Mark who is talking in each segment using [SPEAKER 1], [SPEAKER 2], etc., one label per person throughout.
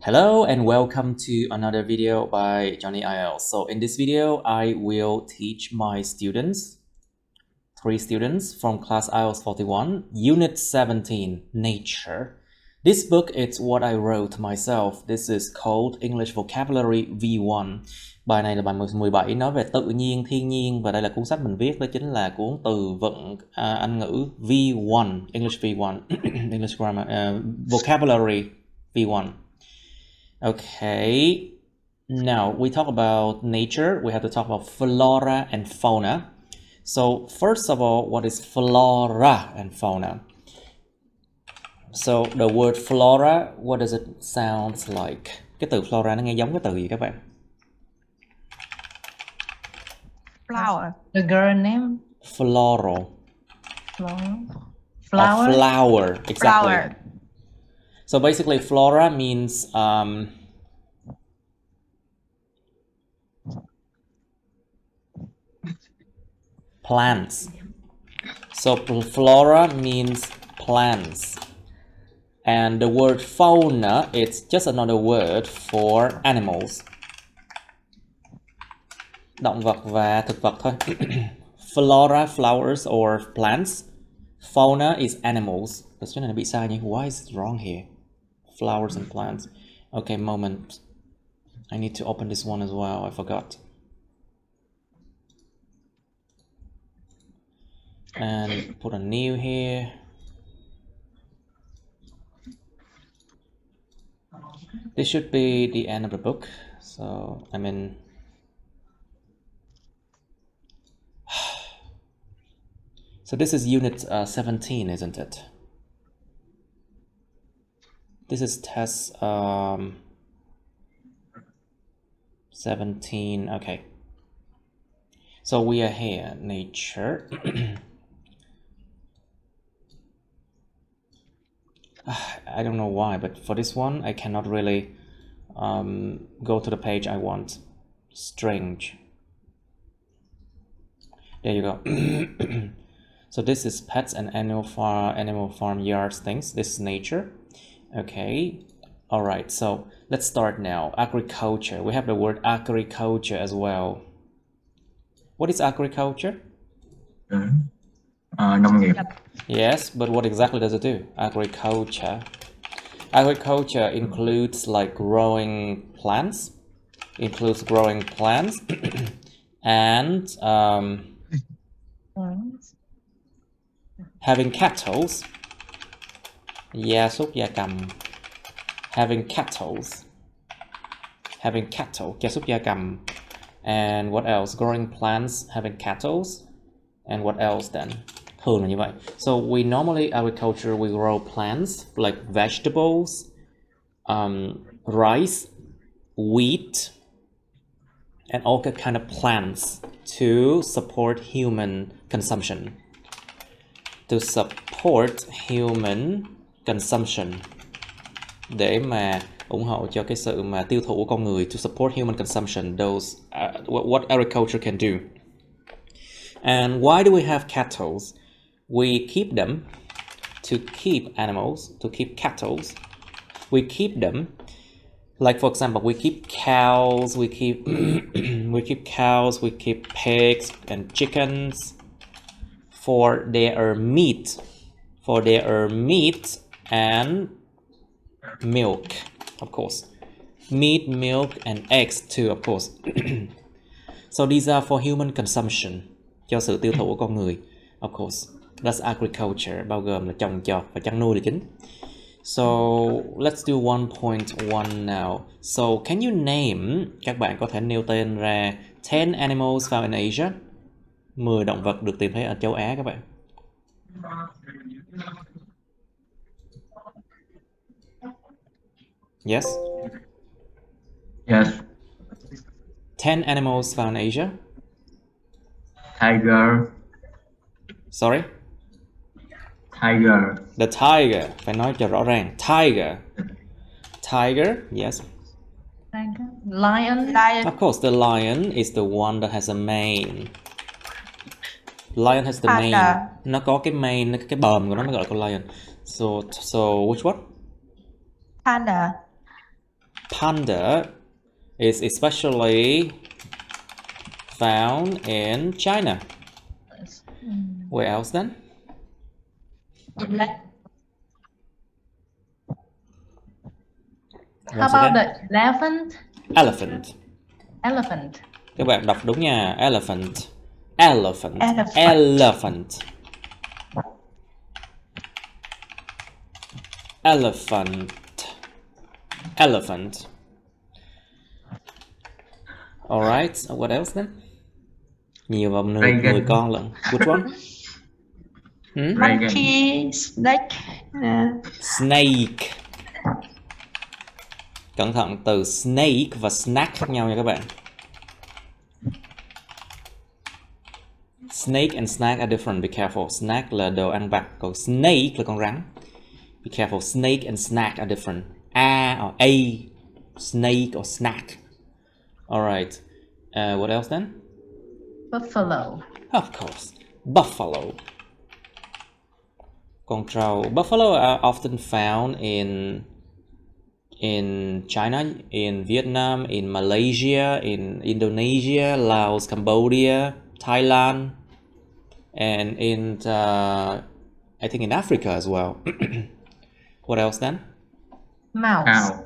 [SPEAKER 1] Hello and welcome to another video by Johnny IELTS. So in this video, I will teach my students, 3 students from class IELTS 41, Unit 17, Nature. This book is what I wrote myself. This is called English Vocabulary V1. Bài này là bài 17 nói về tự nhiên, thiên nhiên. Và đây là cuốn sách mình viết, đó chính là cuốn từ vựng Anh ngữ V1, English V1, English Grammar, Vocabulary V1. Okay, now we talk about nature. We have to talk about flora and fauna. So first of all, what is flora and fauna? So the word flora, what does it sound like? Cái từ flora nó nghe giống cái từ gì các bạn?
[SPEAKER 2] Flower. The girl name?
[SPEAKER 1] Floral.
[SPEAKER 2] Flower.
[SPEAKER 1] A flower, exactly.
[SPEAKER 2] Flower.
[SPEAKER 1] So basically, flora means plants. So flora means plants. And the word fauna is just another word for animals. Động vật và thực vật thôi. Flora, flowers or plants. Fauna is animals. That's gonna be sai nhỉ? Why is it wrong here? Flowers and plants. Okay, moment. I need to open this one as well. I forgot. And put a new here. This should be the end of the book. So, I mean... So this is unit 17, isn't it? This is test 17, okay. So we are here, nature. I don't know why, but for this one, I cannot really go to the page I want. Strange. There you go. So this is pets and animal farm yards things. This is nature. Okay. All right. So let's start now. Agriculture. We have the word agriculture as well. What is agriculture?
[SPEAKER 3] Nông nghiệp.
[SPEAKER 1] Yes, but what exactly does it do? Agriculture. Agriculture includes like growing plants. Includes growing plants and having cattle. Gia súc gia cầm. Having cattle. Having cattle. Gia súc gia cầm. And what else? Growing plants, having cattle. And what else then? Thường là như vậy. So we normally agriculture, we grow plants like vegetables, rice, wheat, and all kind of plants to support human consumption. To support human consumption. Để mà ủng hộ cho cái sự mà tiêu thụ của con người. To support human consumption. Those what agriculture can do. And why do we have cattle? We keep them to keep animals, to keep cattle. We keep them, like for example, we keep cows, we keep we keep cows, we keep pigs and chickens for their meat, and milk, of course. Meat, milk, and eggs too, of course. So these are for human consumption, cho sự tiêu thụ của con người, of course. That's agriculture, bao gồm là trồng trọt và chăn nuôi là chính. So let's do 1.1 now. So can you name, các bạn có thể nêu tên ra 10 animals found in Asia. 10 động vật được tìm thấy ở châu Á các bạn. Yes?
[SPEAKER 3] Yes.
[SPEAKER 1] 10 animals found in Asia.
[SPEAKER 3] Tiger.
[SPEAKER 1] Sorry?
[SPEAKER 3] Tiger.
[SPEAKER 1] The tiger. Phải nói cho rõ ràng. Tiger. Tiger, yes.
[SPEAKER 2] Lion.
[SPEAKER 1] Of course, the lion is the one that has a mane. Lion has the mane. Nó có cái mane, cái bờm của nó gọi là con lion. So which one?
[SPEAKER 2] Panda.
[SPEAKER 1] Panda is especially found in China. Where else then?
[SPEAKER 2] How about the elephant?
[SPEAKER 1] Elephant.
[SPEAKER 2] Elephant.
[SPEAKER 1] Các bạn đọc đúng nha. Elephant. Elephant.
[SPEAKER 2] Elephant.
[SPEAKER 1] Elephant. Elephant. Elephant. Alright, what else then? Nhiều vào người con lận. Which one?
[SPEAKER 2] Monkey, snake.
[SPEAKER 1] Snake. Cẩn thận, từ snake và snack khác nhau nha các bạn. Snake and snack are different, be careful. Snack là đồ ăn vặt, còn snake là con rắn. Be careful, snake and snack are different. A or A, snake or snack. Alright, what else then?
[SPEAKER 2] Buffalo.
[SPEAKER 1] Of course, buffalo. Con trâu. Buffalo are often found in China, in Vietnam, in Malaysia, in Indonesia, Laos, Cambodia, Thailand, and in I think in Africa as well. What else then?
[SPEAKER 2] Mouse.
[SPEAKER 3] Cow.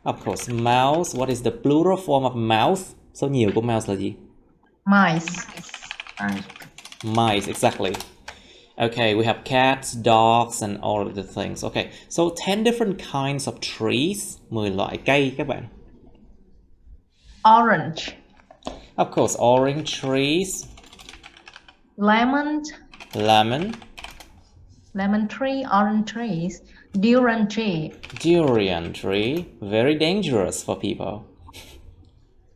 [SPEAKER 1] Of course, mouse. What is the plural form of mouse? Số nhiều của mouse là gì?
[SPEAKER 2] Mice.
[SPEAKER 1] Mice, exactly. Okay, we have cats, dogs, and all of the things. Okay, so 10 different kinds of trees. 10 loại cây các bạn.
[SPEAKER 2] Orange.
[SPEAKER 1] Of course, orange trees.
[SPEAKER 2] Lemon.
[SPEAKER 1] Lemon.
[SPEAKER 2] Lemon tree, orange trees. Durian tree.
[SPEAKER 1] Durian tree. Very dangerous for people.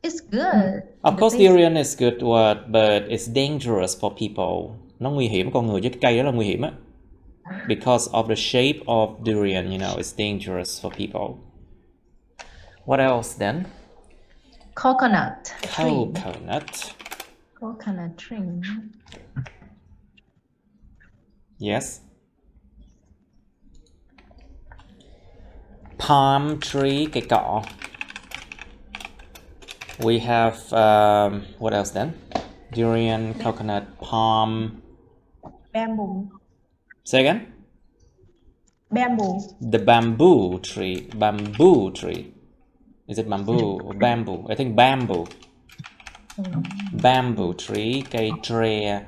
[SPEAKER 2] It's good.
[SPEAKER 1] Of course, durian is good word, but it's dangerous for people. Nó nguy hiểm con người, chứ cái cây đó là nguy hiểm á. Because of the shape of durian, you know, it's dangerous for people. What else then?
[SPEAKER 2] Coconut tree.
[SPEAKER 1] Coconut.
[SPEAKER 2] Coconut tree.
[SPEAKER 1] Yes. Palm tree, cây cọ. We have, what else then? Durian, coconut, palm.
[SPEAKER 2] Bamboo.
[SPEAKER 1] Say again?
[SPEAKER 2] Bamboo.
[SPEAKER 1] The bamboo tree. Bamboo tree. Is it bamboo or bamboo? I think bamboo. Bamboo tree, cây tre.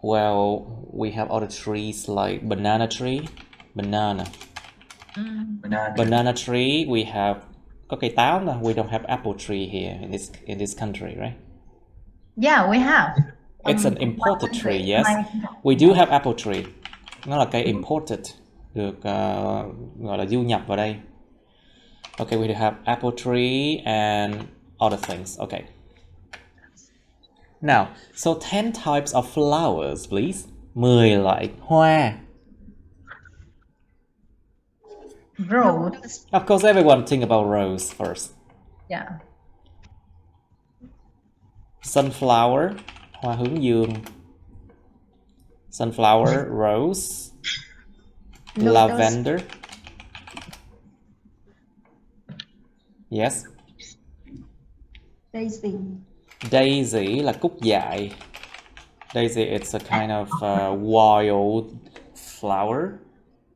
[SPEAKER 1] Well, we have other trees like banana tree. Banana. Banana tree, we have có cây táo nè. We don't have apple tree here in this country, right?
[SPEAKER 2] Yeah, we have.
[SPEAKER 1] It's an imported tree, yes. We do have apple tree. Nó là cây imported, được gọi là du nhập vào đây. Okay, we do have apple tree and other things. Okay. Now, so 10 types of flowers, please. 10 loại hoa.
[SPEAKER 2] Rose.
[SPEAKER 1] Of course, everyone think about rose first.
[SPEAKER 2] Yeah.
[SPEAKER 1] Sunflower, hoa hướng dương. Sunflower, rose,
[SPEAKER 2] Lotus.
[SPEAKER 1] lavender. Yes.
[SPEAKER 2] Daisy.
[SPEAKER 1] Daisy là cúc dại. Daisy, it's a kind of wild flower.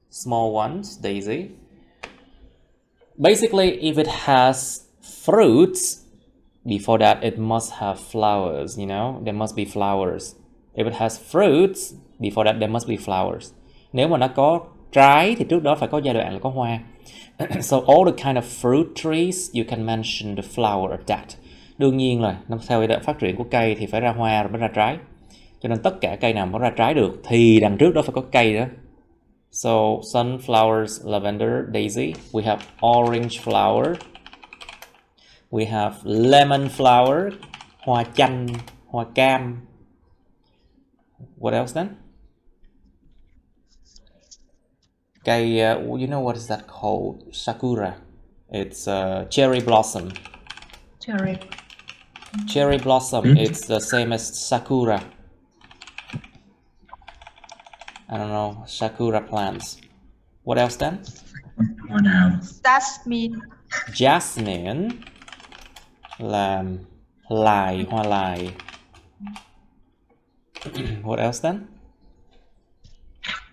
[SPEAKER 1] Small ones, daisy. Basically, if it has fruits, before that it must have flowers, you know? There must be flowers. If it has fruits, before that there must be flowers. Nếu mà nó có trái thì trước đó phải có giai đoạn là có hoa. So all the kind of fruit trees, you can mention the flower of that. Đương nhiên là theo giai đoạn phát triển của cây thì phải ra hoa rồi mới ra trái. Cho nên tất cả cây nào mà ra trái được thì đằng trước đó phải có cây đó. So sunflowers, lavender, daisy. We have orange flower. We have lemon flower, hoa chanh, hoa cam. What else then? Cây, you know what is that called? Sakura. It's cherry blossom. Cherry blossom, it's the same as sakura. I don't know, sakura plants. What else then?
[SPEAKER 3] What else?
[SPEAKER 2] Jasmine.
[SPEAKER 1] Jasmine là lài, hoa lài. What else then?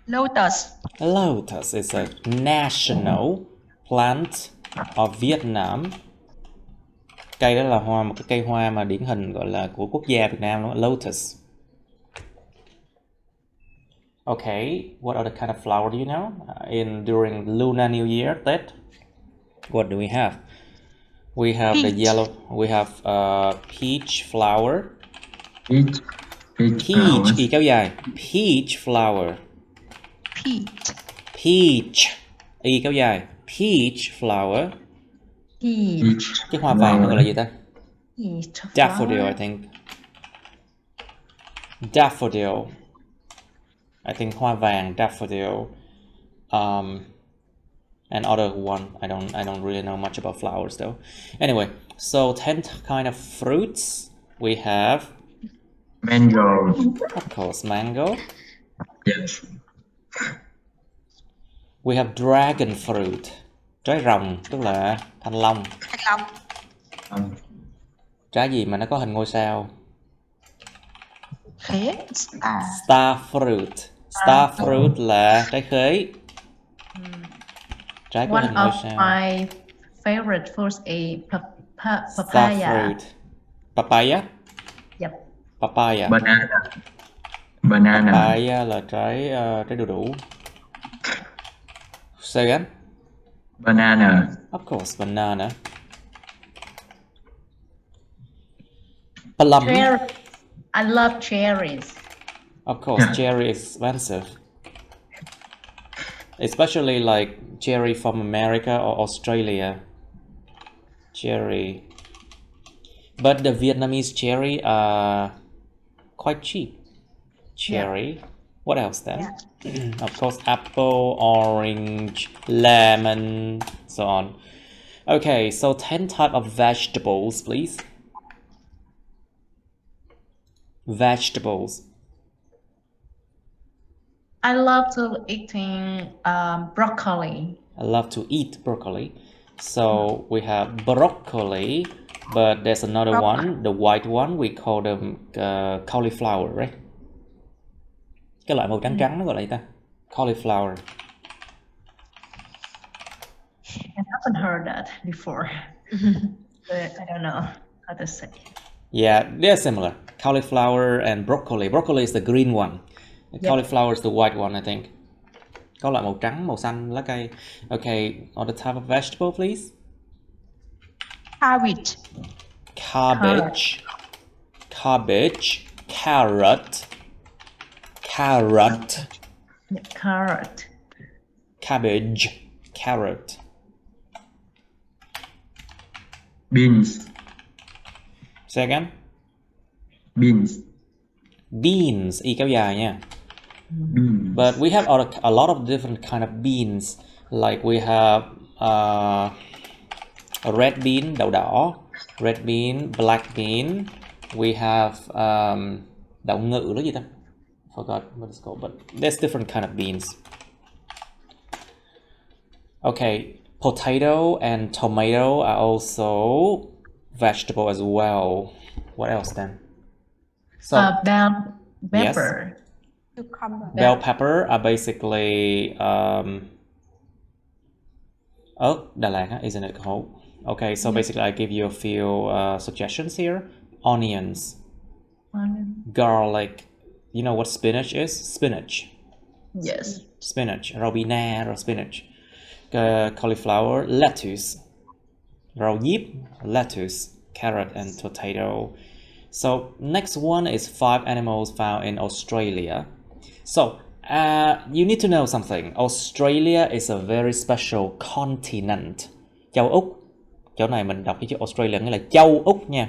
[SPEAKER 2] Lotus.
[SPEAKER 1] Lotus is a national plant of Vietnam. Cây đó là một cái cây hoa mà điển hình gọi là của quốc gia Việt Nam, đúng không? Lotus. Okay, what other kind of flower do you know? During Lunar New Year, Tết, what do we have? We have the yellow. We have peach flower.
[SPEAKER 3] Peach
[SPEAKER 1] Peach,
[SPEAKER 3] flowers.
[SPEAKER 1] y kéo dài. Peach flower. Peach, y kéo dài. Peach flower.
[SPEAKER 2] Peach.
[SPEAKER 1] Cái hoa vàng nó gọi là gì ta?
[SPEAKER 2] Peach.
[SPEAKER 1] Daffodil, I think. Daffodil. I think hoa vàng, daffodil. And other one, I don't really know much about flowers though. Anyway, so 10 kind of fruits. We have,
[SPEAKER 3] Mango.
[SPEAKER 1] of course, mango.
[SPEAKER 3] Yes.
[SPEAKER 1] We have dragon fruit. Trái rồng, tức là thanh long. Trái gì mà nó có hình ngôi sao? Star fruit. Star fruit là trái khế. Trái có
[SPEAKER 2] One
[SPEAKER 1] hình ngôi
[SPEAKER 2] of
[SPEAKER 1] sao.
[SPEAKER 2] my favorite fruits is
[SPEAKER 1] Star
[SPEAKER 2] papaya.
[SPEAKER 1] fruit. Papaya?
[SPEAKER 2] Yep.
[SPEAKER 1] Papaya.
[SPEAKER 3] Banana.
[SPEAKER 1] Papaya là trái đu đủ. Say again?
[SPEAKER 3] Banana.
[SPEAKER 1] Of course, banana. Plum.
[SPEAKER 2] Cherry. I love cherries.
[SPEAKER 1] Of course,
[SPEAKER 3] Yeah.
[SPEAKER 1] cherry is expensive. Especially like cherry from America or Australia. Cherry. But the Vietnamese cherry are quite cheap. Cherry. What else then? Of course, apple, orange, lemon, so on. Okay, so 10 type of vegetables, please. Vegetables.
[SPEAKER 2] I love to eating broccoli.
[SPEAKER 1] I love to eat broccoli. So we have broccoli, but there's another one, the white one, we call them cauliflower, right? Cái loại màu trắng trắng nó gọi là gì ta? Cauliflower.
[SPEAKER 2] I haven't heard that before. But I don't know how to say.
[SPEAKER 1] Yeah, they're similar. Cauliflower and broccoli. Broccoli is the green one. Cauliflower is the white one, I think. Có loại màu trắng, màu xanh, lá cây. Okay, other type of vegetable, please.
[SPEAKER 2] Cabbage.
[SPEAKER 1] Cabbage. Cabbage. Carrot. Carrot.
[SPEAKER 2] Carrot.
[SPEAKER 1] Cabbage. Carrot.
[SPEAKER 3] Beans.
[SPEAKER 1] Say again.
[SPEAKER 3] Beans.
[SPEAKER 1] Beans, y kéo dài nha.
[SPEAKER 3] Beans.
[SPEAKER 1] But we have a lot of different kind of beans. Like we have a red bean, đậu đỏ. Red bean, black bean. We have đậu ngự là gì ta? Forgot what it's called, but there's different kind of beans. Okay, potato and tomato are also vegetable as well. What else then? So
[SPEAKER 2] Bell pepper.
[SPEAKER 1] bell pepper are basically Đà Lạt, huh? Isn't it called? Okay, so basically I give you a few suggestions here. Onions, garlic. You know what spinach is? Spinach.
[SPEAKER 2] Yes.
[SPEAKER 1] Spinach. Rau bina or spinach. Cauliflower, lettuce. Rau diếp, lettuce, carrot and potato. So next one is 5 animals found in Australia. So you need to know something. Australia is a very special continent. Châu Úc. Chỗ này mình đọc cái chữ Australia nghĩa là châu Úc nha.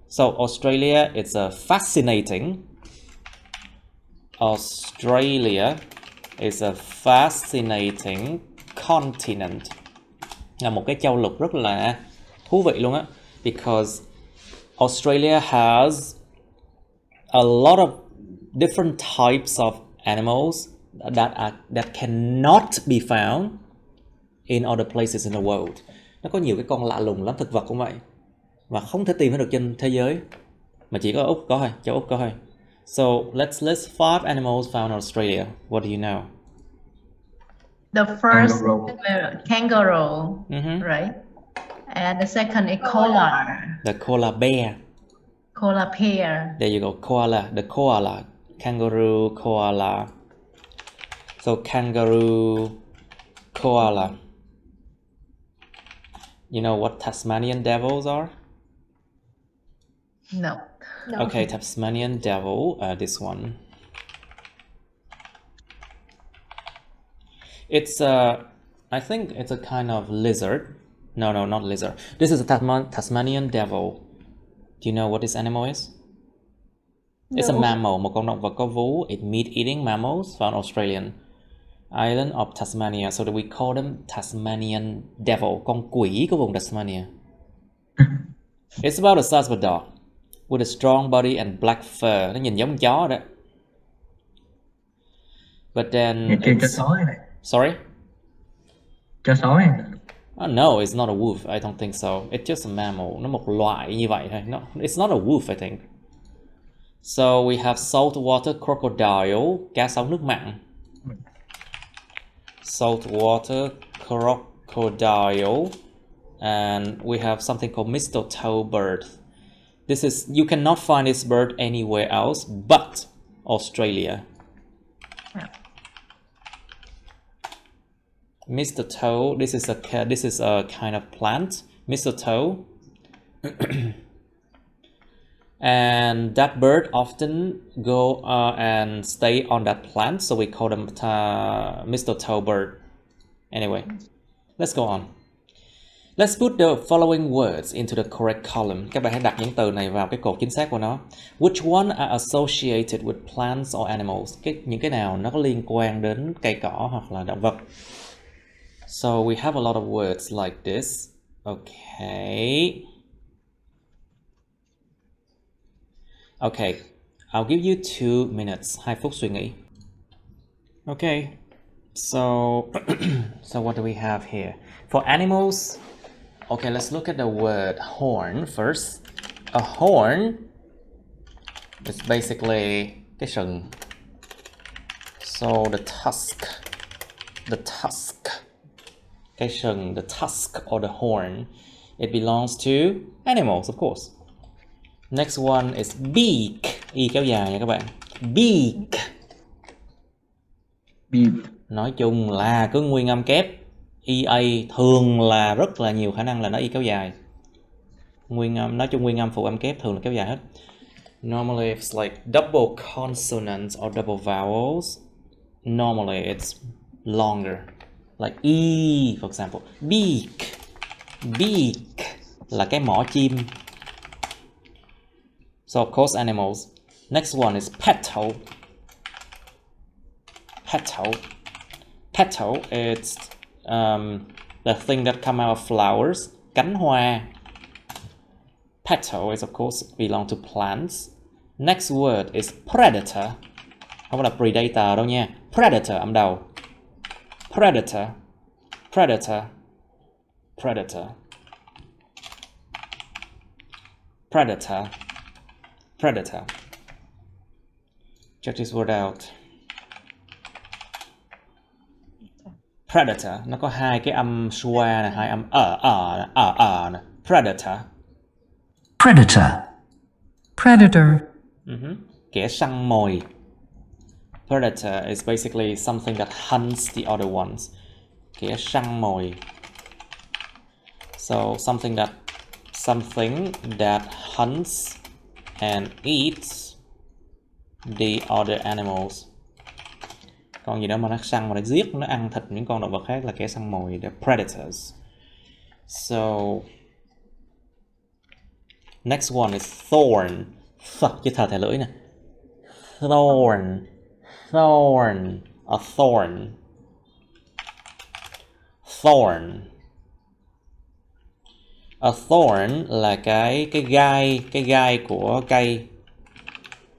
[SPEAKER 1] So Australia is a fascinating. Australia is a fascinating continent. Là một cái châu lục rất là thú vị luôn á. Because Australia has a lot of different types of animals that cannot be found in other places in the world. Nó có nhiều cái con lạ lùng lắm, thực vật cũng vậy. Và không thể tìm thấy được trên thế giới. Mà chỉ có Úc có thôi, châu Úc có thôi. So, let's list 5 animals found in Australia. What do you know?
[SPEAKER 2] The first
[SPEAKER 3] Kangaroo.
[SPEAKER 2] kangaroo, right? And the second is koala.
[SPEAKER 1] The koala bear.
[SPEAKER 2] Koala bear.
[SPEAKER 1] There you go, koala, the koala. Kangaroo, koala. So, kangaroo, koala. You know what Tasmanian Devils are?
[SPEAKER 2] No.
[SPEAKER 1] Okay, Tasmanian Devil, this one. It's I think it's a kind of lizard. No, not lizard. This is a Tasmanian Devil. Do you know what this animal is? It's a mammal, một con động vật có vú. It meat-eating mammals found Australian island of Tasmania. So that we call them Tasmanian Devil, con quỷ của vùng Tasmania. It's about the size of a dog, with a strong body and black fur. Nó nhìn giống chó đó. But then
[SPEAKER 3] Nhìn trên chó sói này.
[SPEAKER 1] Sorry?
[SPEAKER 3] Chó sói.
[SPEAKER 1] No, it's not a wolf. I don't think so. It's just a mammal. Nó một loại như vậy thôi. No, it's not a wolf, I think. So we have saltwater crocodile, cá sấu nước mặn. Saltwater crocodile. And we have something called mistletoe bird. This is, you cannot find this bird anywhere else but Australia. Mistletoe, this is a kind of plant, mistletoe. And that bird often go and stay on that plant, so we call them mistletoe bird. Anyway, let's go on. Let's put the following words into the correct column. Các bạn hãy đặt những từ này vào cái cột chính xác của nó. Which one are associated with plants or animals? Những cái nào nó có liên quan đến cây cỏ hoặc là động vật. So we have a lot of words like this. Okay. Okay, I'll give you 2 minutes. 2 phút suy nghĩ. Okay, so so what do we have here? For animals, okay, let's look at the word horn first. A horn is basically cái sừng. So the tusk. Cái sừng, the tusk or the horn. It belongs to animals, of course. Next one is beak. Y kéo dài nha các bạn. Beak. Nói chung là cứ nguyên âm kép. EA thường là rất là nhiều khả năng là nó y kéo dài. Nguyên âm, nói chung nguyên âm phụ âm kép thường là kéo dài hết. Normally it's like double consonants or double vowels. Normally it's longer. Like E, for example. Beak. Beak là cái mỏ chim. So of course animals. Next one is petal. Petal is the thing that come out of flowers. Cánh hoa. Petal is of course belong to plants. Next word is predator. Không phải là predator đâu nha. Predator âm đầu. Predator. Check this word out. Predator, nó có hai cái âm schwa này, hai âm nè. Predator. Kẻ săn mồi. Predator is basically something that hunts the other ones. Kẻ săn mồi. So something that hunts and eats the other animals. Con gì đó mà nó săn mà nó giết, nó ăn thịt những con động vật khác là kẻ săn mồi, the predators. So next one is thorn. Chứ thở thẻ lưỡi nè. Thorn. A thorn. A thorn là cái gai của cây.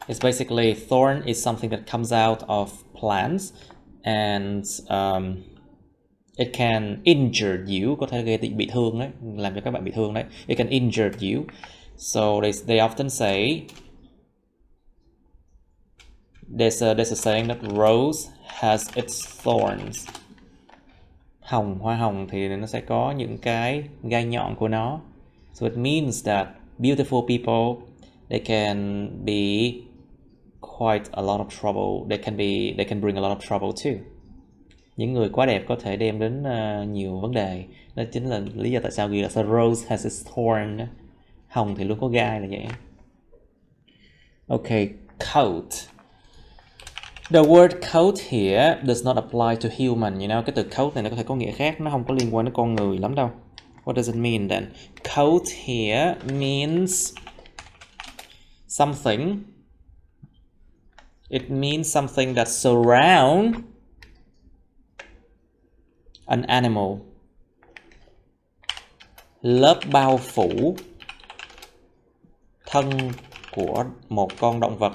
[SPEAKER 1] It's basically, thorn is something that comes out of plants and It can injure you, có thể gây bị thương đấy, làm cho các bạn bị thương đấy. It can injure you. So they often say there's a saying that rose has its thorns. Hoa hồng thì nó sẽ có những cái gai nhọn của nó. So it means that beautiful people, they can be quite a lot of trouble. They can bring a lot of trouble too. Những người quá đẹp có thể đem đến nhiều vấn đề. Đó chính là lý do tại sao ghi là so rose has its thorn. Hồng thì luôn có gai là vậy. Okay, coat. The word coat here does not apply to human, you know. Cái từ coat này nó có thể có nghĩa khác, nó không có liên quan đến con người lắm đâu. What does it mean then? Coat here means something. It means something that surrounds an animal. Lớp bao phủ thân của một con động vật.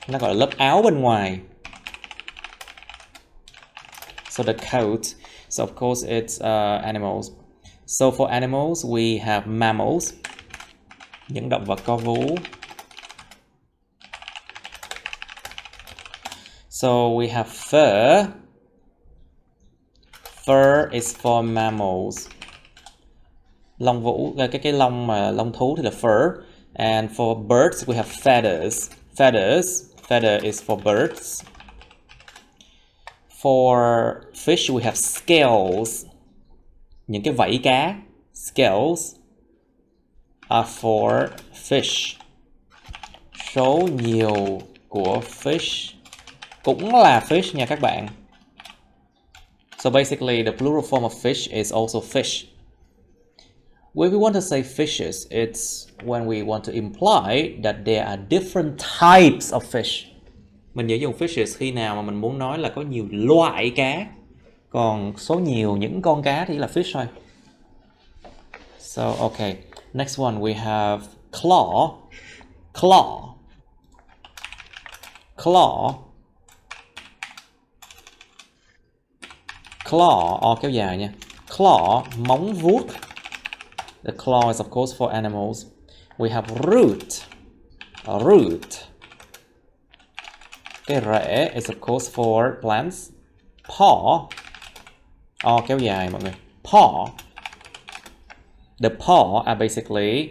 [SPEAKER 1] Nó gọi là lớp áo bên ngoài. So the coat. So of course it's animals. So for animals we have mammals. Những động vật có vú. So we have fur. Fur is for mammals. Lông vũ, cái lông mà lông thú thì là fur. And for birds we have feathers. Feather is for birds. For fish we have scales. Những cái vảy cá. Scales are for fish. Số nhiều của fish cũng là fish nha các bạn. So basically the plural form of fish is also fish. When we want to say fishes, it's when we want to imply that there are different types of fish. Mình dễ dùng fishes khi nào mà mình muốn nói là có nhiều loại cá. Còn số nhiều những con cá thì là fish thôi. So, okay. Next one we have claw. Claw. Claw. Claw, kéo dài nha. Claw, móng vuốt. The claw is of course for animals. We have root. Root. Cái rễ is of course for plants. Paw. Kéo dài mọi người. Paw. The paw are basically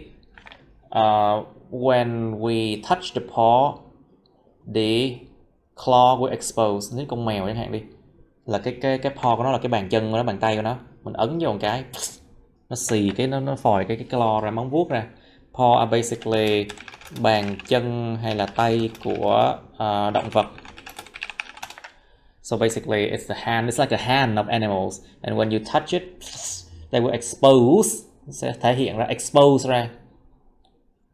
[SPEAKER 1] when we touch the paw, the claw will expose. Nếu con mèo chẳng hạn đi, là cái paw của nó là cái bàn chân của nó, bàn tay của nó, mình ấn vô một cái nó xì cái nó phòi cái claw ra, móng vuốt ra. Paw are basically bàn chân hay là tay của động vật. So basically it's the hand, it's like a hand of animals, and when you touch it, they will expose, sẽ thể hiện ra, expose ra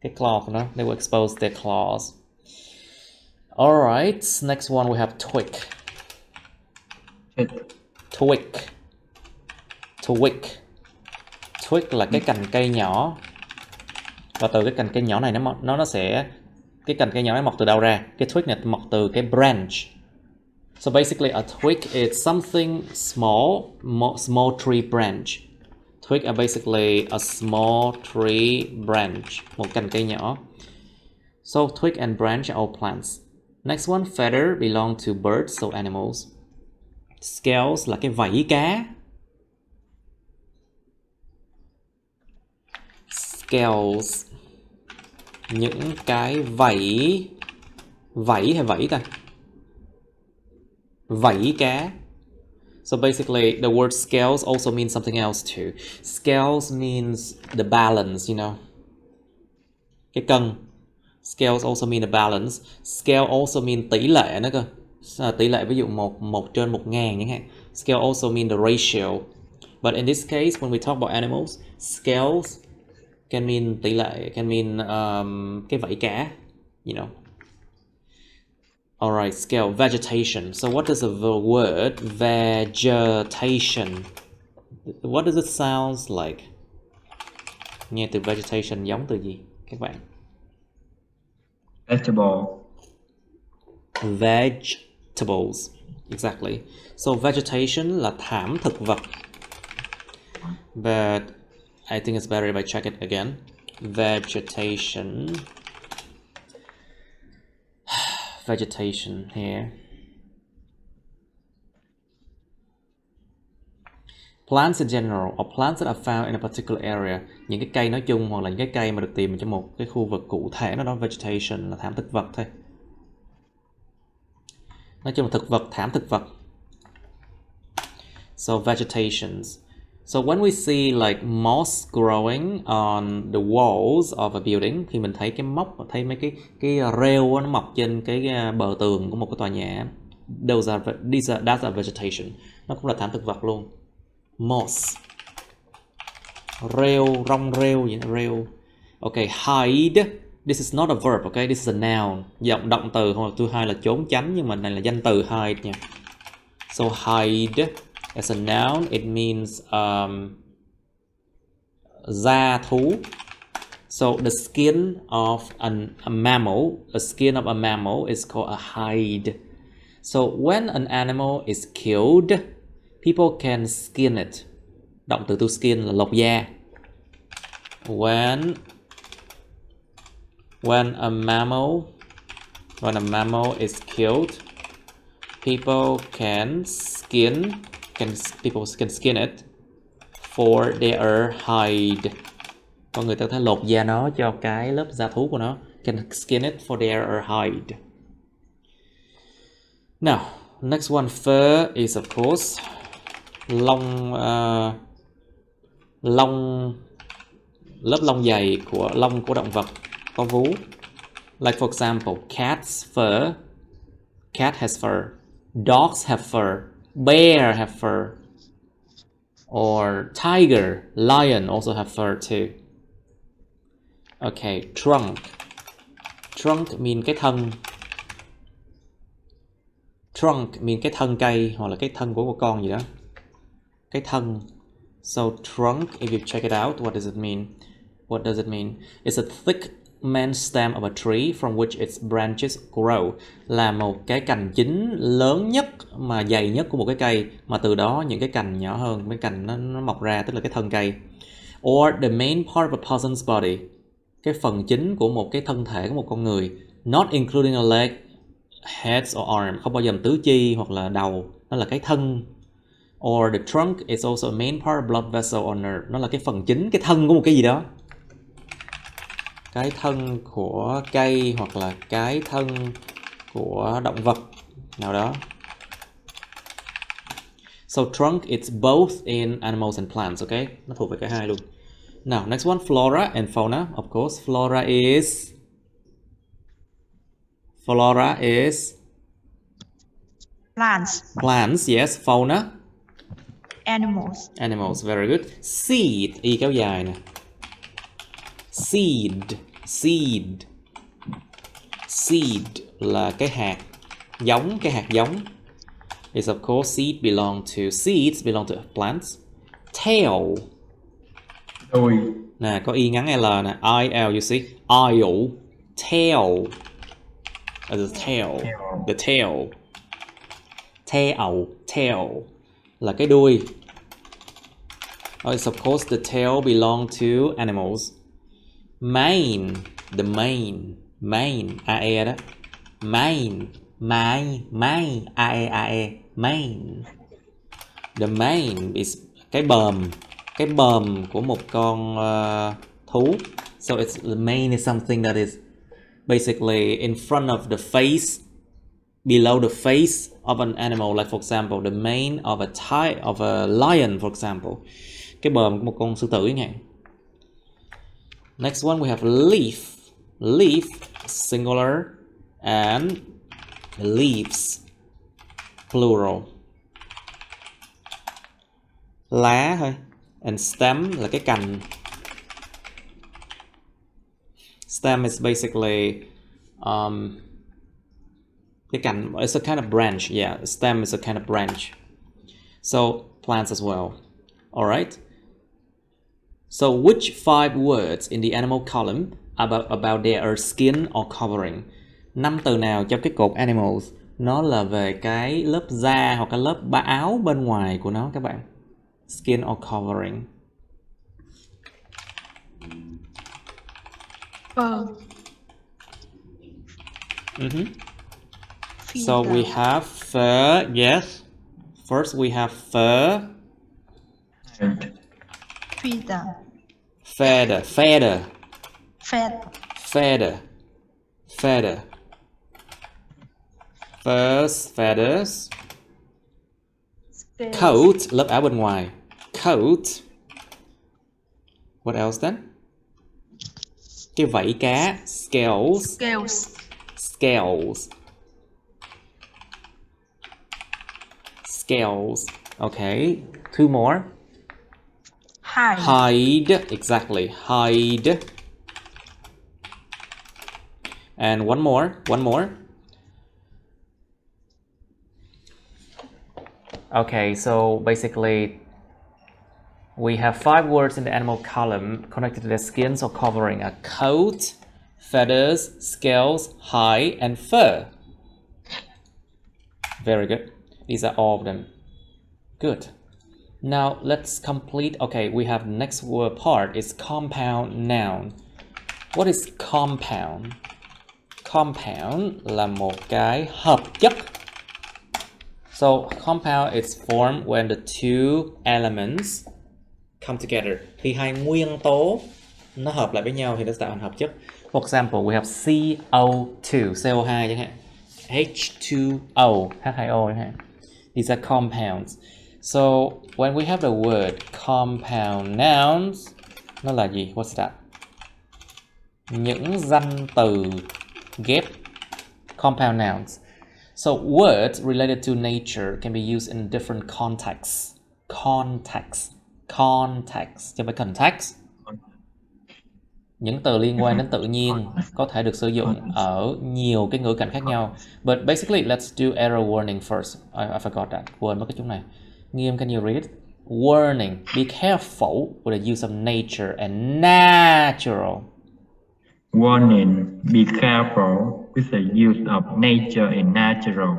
[SPEAKER 1] cái claw của nó, they will expose their claws. Alright, next one we have twig. Twig. Twig. Twig là cái cành cây nhỏ. Và từ cái cành cây nhỏ này nó sẽ, cái cành cây nhỏ này mọc từ đâu ra? Cái twig này mọc từ cái branch. So basically a twig is something small tree branch. Twig are basically a small tree branch, một cành cây nhỏ. So twig and branch are all plants. Next one, feather belong to birds, so animals. Scales là cái vảy cá. Scales, những cái vảy hay vảy ta? Vảy cá. So basically the word scales also means something else too. Scales means the balance, you know. Cái cân. Scales also mean the balance. Scale also mean tỷ lệ nữa cơ. Tỷ lệ ví dụ 1/1000 chẳng hạn. Scale also mean the ratio. But in this case, when we talk about animals, scales can mean tỷ lệ, can mean cái vảy cá, you know. Alright, scale, vegetation. So what does the word vegetation, what does it sound like? Nghe từ vegetation giống từ gì các bạn?
[SPEAKER 3] Vegetable.
[SPEAKER 1] vegetables. Exactly. So vegetation là thảm thực vật. But I think it's better if I check it again. Vegetation. Vegetation here. Plants in general, or plants that are found in a particular area. Những cái cây nói chung hoặc là những cái cây mà được tìm trong một cái khu vực cụ thể nó đó. Vegetation là thảm thực vật thôi. Nói chung là thực vật, thảm thực vật. So vegetations. So when we see like moss growing on the walls of a building, khi mình thấy cái mốc, thấy mấy cái rêu nó mọc trên cái bờ tường của một cái tòa nhà, that's a vegetation. Nó cũng là thảm thực vật luôn. Moss. Rêu, rong rêu vậy, rêu. Okay, hide. This is not a verb, okay? This is a noun. Giọng động từ, hoặc thứ hai là trốn tránh, nhưng mà này là danh từ hide nha. So hide as a noun, it means da thú. So the skin of a mammal, the skin of a mammal is called a hide. So when an animal is killed, people can skin it. Động từ to skin là lột da. When a mammal is killed, people can skin it for their hide. Con người ta có thể lột da nó cho cái lớp da thú của nó. Can skin it for their hide. Now, next one, fur is of course lớp lông dày của lông của động vật có vú. Like for example, cat's fur. Cat has fur. Dogs have fur. Bear have fur. Or tiger, lion also have fur too. Okay, trunk. Trunk mean cái thân. Trunk mean cái thân cây hoặc là cái thân của một con gì đó. Cái thân. So trunk, if you check it out, what does it mean? What does it mean? It's a thick main stem of a tree from which its branches grow. Là một cái cành chính lớn nhất mà dày nhất của một cái cây, mà từ đó những cái cành nhỏ hơn, mấy cành nó mọc ra, tức là cái thân cây. Or the main part of a person's body. Cái phần chính của một cái thân thể của một con người. Not including a leg, head or arm. Không bao gồm tứ chi hoặc là đầu. Nó là cái thân. Or the trunk is also a main part of blood vessel or nerve. Nó là cái phần chính, cái thân của một cái gì đó. Cái thân của cây hoặc là cái thân của động vật nào đó. So trunk, it's both in animals and plants, okay? Nó thuộc về cả hai luôn. Now, next one, flora and fauna. Of course, flora is
[SPEAKER 2] Plants.
[SPEAKER 1] Plants, yes. Fauna.
[SPEAKER 2] Animals.
[SPEAKER 1] Very good. Seed, y kéo dài nè. Seed là cái hạt giống, is of course seeds belong to plants. Tail.
[SPEAKER 3] Đuôi.
[SPEAKER 1] Nè, có y ngắn L nè, I-L, you see? I-L. Tail. As a tail. The tail. Tail là cái đuôi. It's of course the tail belong to animals. Mane, the mane, A-E đó. Mane, A-E, mane. The mane is cái bờm của một con thú. So the mane is something that is basically in front of the face, below the face of an animal. Like for example, the mane of a lion, for example. Cái bờm của một con sư tử chẳng hạn. Next one we have leaf, singular, and leaves, plural. Lá thôi. And stem là cái cành. Stem is basically cái cành. It's a kind of branch. Yeah, stem is a kind of branch. So plants as well. All right. So which 5 words in the animal column about their skin or covering? 5 từ nào trong cái cột animals Nó là về cái lớp da hoặc cái lớp áo bên ngoài của nó các bạn. Skin or covering.
[SPEAKER 4] Fur.
[SPEAKER 1] So we have fur, yes. First we have fur.
[SPEAKER 3] Hide.
[SPEAKER 4] Feather.
[SPEAKER 1] Feather, feather,
[SPEAKER 4] Fat.
[SPEAKER 1] feather, feather. First, feathers.
[SPEAKER 4] Scales.
[SPEAKER 1] Coat, lớp áo bên ngoài. Coat. What else then? Cái vảy cá. Scales.
[SPEAKER 4] Scales.
[SPEAKER 1] Scales. Scales. Okay. Two more.
[SPEAKER 4] Hide.
[SPEAKER 1] Hide. Exactly. Hide. And one more. One more. Okay, so basically we have 5 words in the animal column connected to their skins or covering: a coat, feathers, scales, hide, and fur. Very good. These are all of them. Good. Now let's complete. Okay, we have the next word part is compound noun. What is compound? Compound là một cái hợp chất. So compound is formed when the two elements come together. Khi hai nguyên tố nó hợp lại với nhau thì nó tạo thành hợp chất. For example, we have CO2, CO2 chẳng hạn. H2O, H2O chẳng hạn. These are compounds. So when we have the word compound nouns, nó là gì? What's that? Những danh từ ghép. Compound nouns. So words related to nature can be used in different contexts. Context. Chứ không phải context. Những từ liên quan đến tự nhiên có thể được sử dụng ở nhiều cái ngữ cảnh khác nhau. But basically, let's do error warning first. I forgot that. Quên mất cái chỗ này. Nghiêm, can you read it? Warning. Be careful with the use of nature and natural.
[SPEAKER 3] Warning, be careful with the use of nature and natural.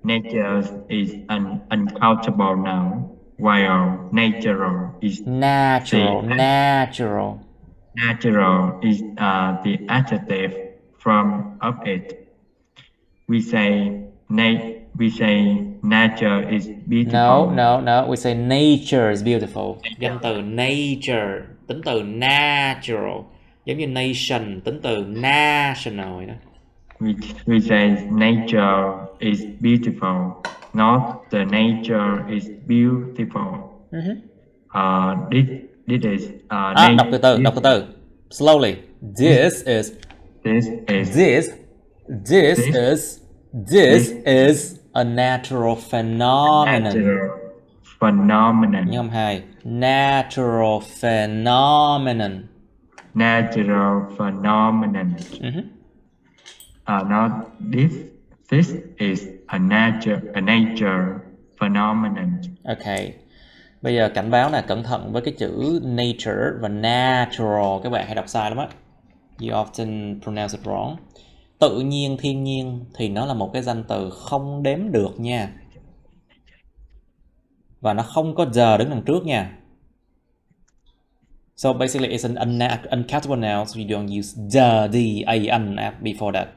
[SPEAKER 3] Nature is an uncountable noun, while natural is
[SPEAKER 1] Natural.
[SPEAKER 3] natural is the adjective form of it. We say nature is beautiful.
[SPEAKER 1] No. We say nature is beautiful. Danh từ nature, tính từ natural. Giống như nation, tính từ national vậy đó.
[SPEAKER 3] We say nature is beautiful, not the nature is beautiful. This is
[SPEAKER 1] Đọc từ từ. Slowly. This is a natural phenomenon.
[SPEAKER 3] natural phenomenon.
[SPEAKER 1] Nhóm 2. Natural phenomenon.
[SPEAKER 3] Natural phenomenon. Not this. This is a nature phenomenon.
[SPEAKER 1] Okay. Bây giờ cảnh báo là cẩn thận với cái chữ nature và natural, các bạn hay đọc sai lắm á. You often pronounce it wrong. Tự nhiên, thiên nhiên thì nó là một cái danh từ không đếm được nha. Và nó không có giờ đứng đằng trước nha. So basically it's an uncountable noun, so you don't use D-A-N before that.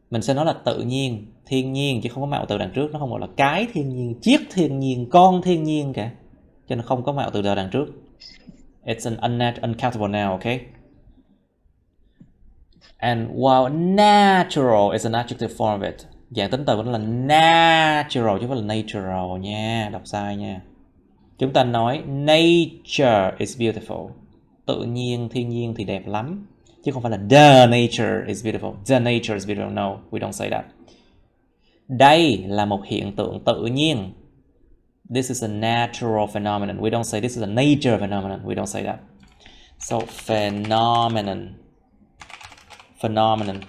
[SPEAKER 1] Mình sẽ nói là tự nhiên, thiên nhiên chứ không có mạo từ đằng trước. Nó không gọi là cái thiên nhiên, chiếc thiên nhiên, con thiên nhiên cả. Cho nên không có mạo từ đằng trước. It's an uncountable noun, okay? And while natural is an adjective form of it. Dạng tính từ của nó là natural chứ không phải là natural nha. Đọc sai nha. Chúng ta nói nature is beautiful. Tự nhiên, thiên nhiên thì đẹp lắm. Chứ không phải là the nature is beautiful. The nature is beautiful. No, we don't say that. Đây là một hiện tượng tự nhiên. This is a natural phenomenon. We don't say this is a nature phenomenon. We don't say that. So phenomenon. Phenomenon.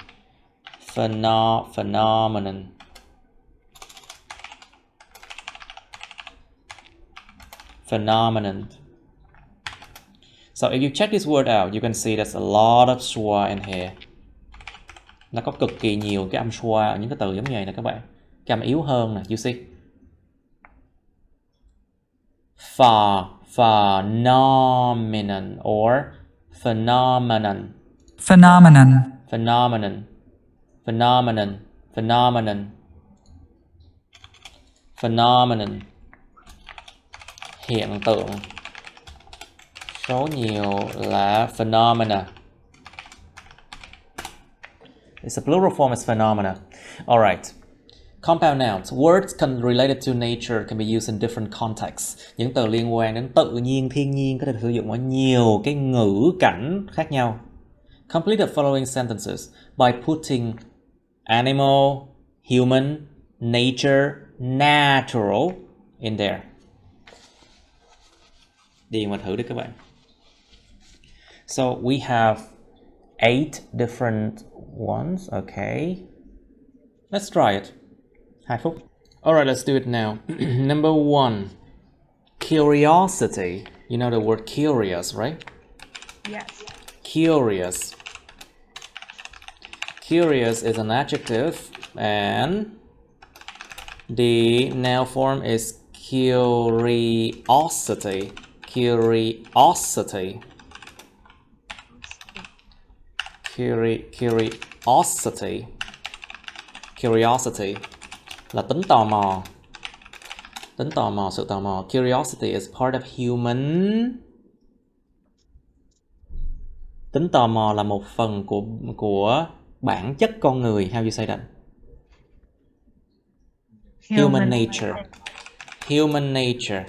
[SPEAKER 1] So if you check this word out, you can see there's a lot of schwa in here. Nó có cực kỳ nhiều cái âm schwa ở những cái từ giống như này nè các bạn. Cái âm yếu hơn nè, you see. Phenomenon or phenomenon.
[SPEAKER 5] Phenomenon.
[SPEAKER 1] Phenomenon. Phenomenon. Phenomenon. Phenomenon. Hiện tượng. Số nhiều là phenomena. It's a plural form, is phenomena. Alright. Compound nouns. Words related to nature can be used in different contexts. Những từ liên quan đến tự nhiên, thiên nhiên có thể sử dụng ở nhiều cái ngữ cảnh khác nhau. Complete the following sentences by putting animal, human, nature, natural in there. Điền mà thử đi các bạn. So we have 8 different ones. Okay. Let's try it. 2 phút. Alright, let's do it now. Number 1. Curiosity. You know the word curious, right?
[SPEAKER 2] Yes.
[SPEAKER 1] Curious. Curious is an adjective and the noun form is curiosity. Curiosity. Curiosity. Curiosity là tính tò mò. Tính tò mò, sự tò mò. Curiosity is part of human. Tính tò mò là một phần của bản chất con người. How you say that? Human nature. Human nature.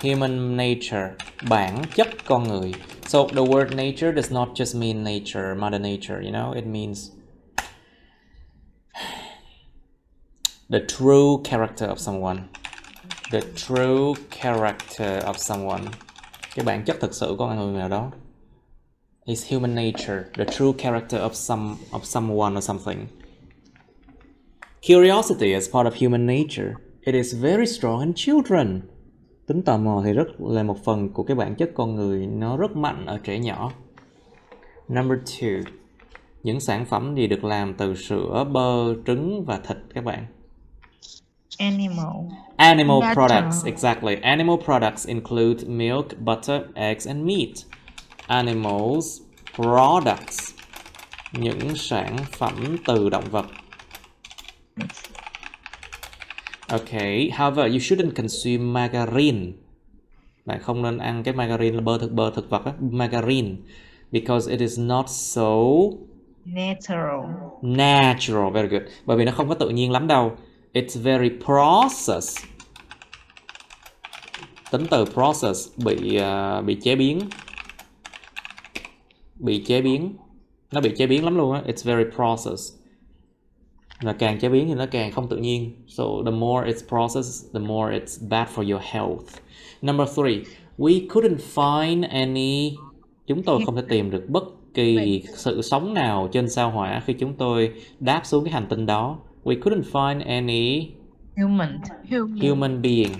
[SPEAKER 1] Human nature. Bản chất con người. So the word nature does not just mean nature, mother nature, you know, it means the true character of someone. The true character of someone. Cái bản chất thực sự của người nào đó. Is human nature, the true character of someone or something. Curiosity is part of human nature. It is very strong in children. Tính tò mò thì rất là một phần của cái bản chất con người, nó rất mạnh ở trẻ nhỏ. Number 2. Những sản phẩm gì được làm từ sữa, bơ, trứng và thịt các bạn? Animal products, exactly. Animal products include milk, butter, eggs and meat. Animals products. Những sản phẩm từ động vật. Okay, however, you shouldn't consume margarine. Bạn không nên ăn cái margarine là bơ thực vật á, margarine, because it is not so natural. Very good. Bởi vì nó không có tự nhiên lắm đâu. It's very processed. Tính từ process bị chế biến. Nó bị chế biến lắm luôn á. It's very processed. Là càng chế biến thì nó càng không tự nhiên. So the more it's processed, the more it's bad for your health. Number 3. We couldn't find any. Chúng tôi không thể tìm được bất kỳ sự sống nào trên sao Hỏa khi chúng tôi đáp xuống cái hành tinh đó. We couldn't find any human being.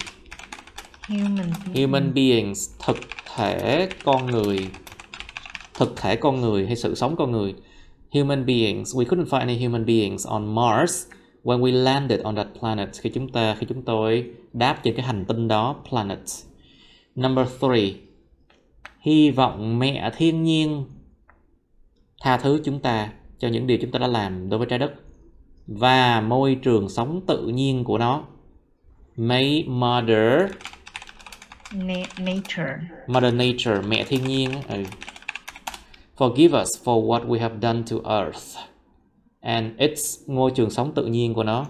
[SPEAKER 1] Human beings, thực thể con người hay sự sống con người. Human beings. We couldn't find any human beings on Mars when we landed on that planet. Khi chúng tôi đáp trên cái hành tinh đó, planet. Number 3. Hy vọng mẹ thiên nhiên tha thứ chúng ta cho những điều chúng ta đã làm đối với trái đất và môi trường sống tự nhiên của nó. May Mother Nature, mẹ thiên nhiên. Forgive us for what we have done to Earth and its môi trường sống tự nhiên của nó.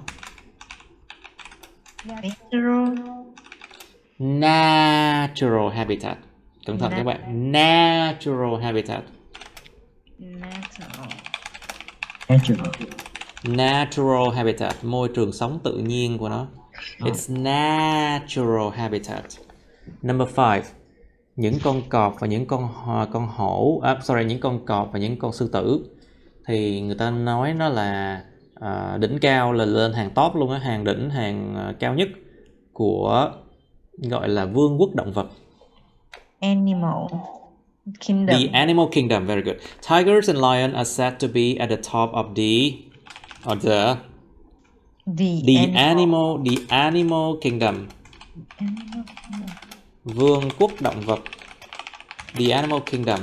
[SPEAKER 1] Natural habitat. Cẩn thận các bạn. Natural habitat. Natural habitat, môi trường sống tự nhiên của nó. It's natural habitat. Number 5. Những con cọp và những con hổ, những con cọp và những con sư tử thì người ta nói nó là đỉnh cao, là lên hàng top luôn á, hàng đỉnh, hàng cao nhất của gọi là vương quốc động vật.
[SPEAKER 2] Kingdom.
[SPEAKER 1] The animal kingdom. Very good. Tigers and lions are said to be at the top of the animal kingdom. Vương quốc động vật. The animal kingdom.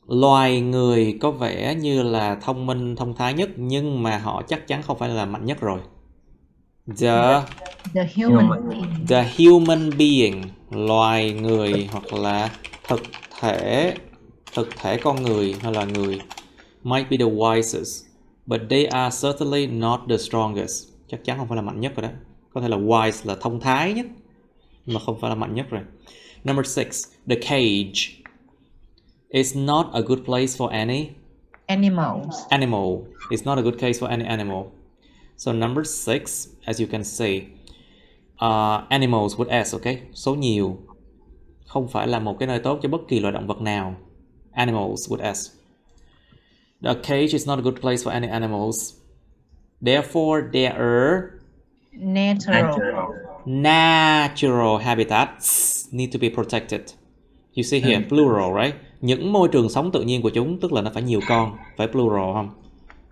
[SPEAKER 1] Loài người có vẻ như là thông minh, thông thái nhất, nhưng mà họ chắc chắn không phải là mạnh nhất rồi. The human being, loài người hoặc là thực thể con người hay là người, might be the wisest, but they are certainly not the strongest. Chắc chắn không phải là mạnh nhất rồi đó. Có thể là wise là thông thái nhất, mà không phải là mạnh nhất rồi. Number 6, the cage is not a good place for any animal. It's not a good case for any animal. So number 6, as you can see, animals with S, okay? Số nhiều. Không phải là một cái nơi tốt cho bất kỳ loài động vật nào. Animals with S. The cage is not a good place for any animals. Therefore, there are natural habitats need to be protected. You see here, plural, right? Những môi trường sống tự nhiên của chúng, tức là nó phải nhiều con, phải plural không?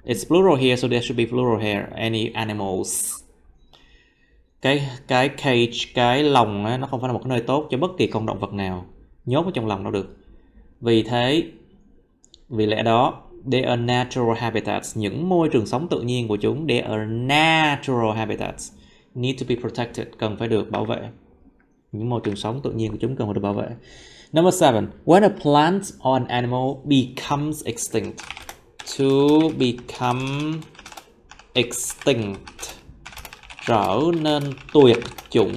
[SPEAKER 1] It's plural here, so there should be plural here. Any animals. Cái cage, cái lồng á, nó không phải là một cái nơi tốt cho bất kỳ con động vật nào. Nhốt ở trong lòng đâu được. Vì lẽ đó, they are natural habitats. Những môi trường sống tự nhiên của chúng, they are natural habitats. Need to be protected, cần phải được bảo vệ. Những môi trường sống tự nhiên của chúng cần phải được bảo vệ. Number 7, when a plant or an animal becomes extinct. To become extinct, trở nên tuyệt chủng.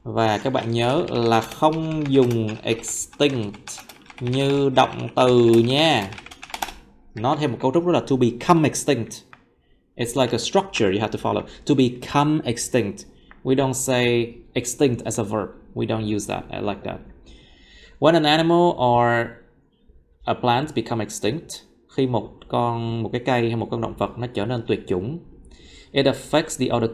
[SPEAKER 1] Và các bạn nhớ là không dùng extinct như động từ nha. Nó thêm một cấu trúc đó là to become extinct. It's like a structure you have to follow. To become extinct. We don't say extinct as a verb. We don't use that like that. When an animal or a plant become extinct, khi một cái cây hay một con động vật nó trở nên tuyệt chủng, it affects the other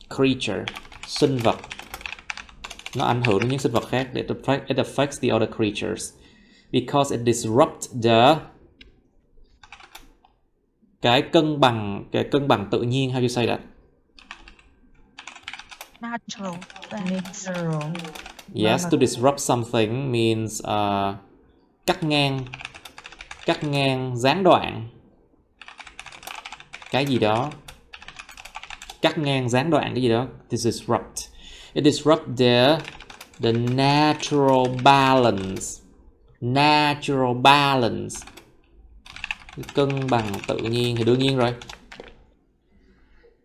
[SPEAKER 1] creature, sinh vật. Nó ảnh hưởng đến những sinh vật khác. It affects the other creatures because it disrupts cái cân bằng tự nhiên. How you say that?
[SPEAKER 4] Natural.
[SPEAKER 1] Yes, to disrupt something means cắt ngang, gián đoạn cái gì đó. Cắt ngang, gián đoạn cái gì đó. To disrupt. It disrupts the natural balance. Cân bằng tự nhiên thì đương nhiên rồi.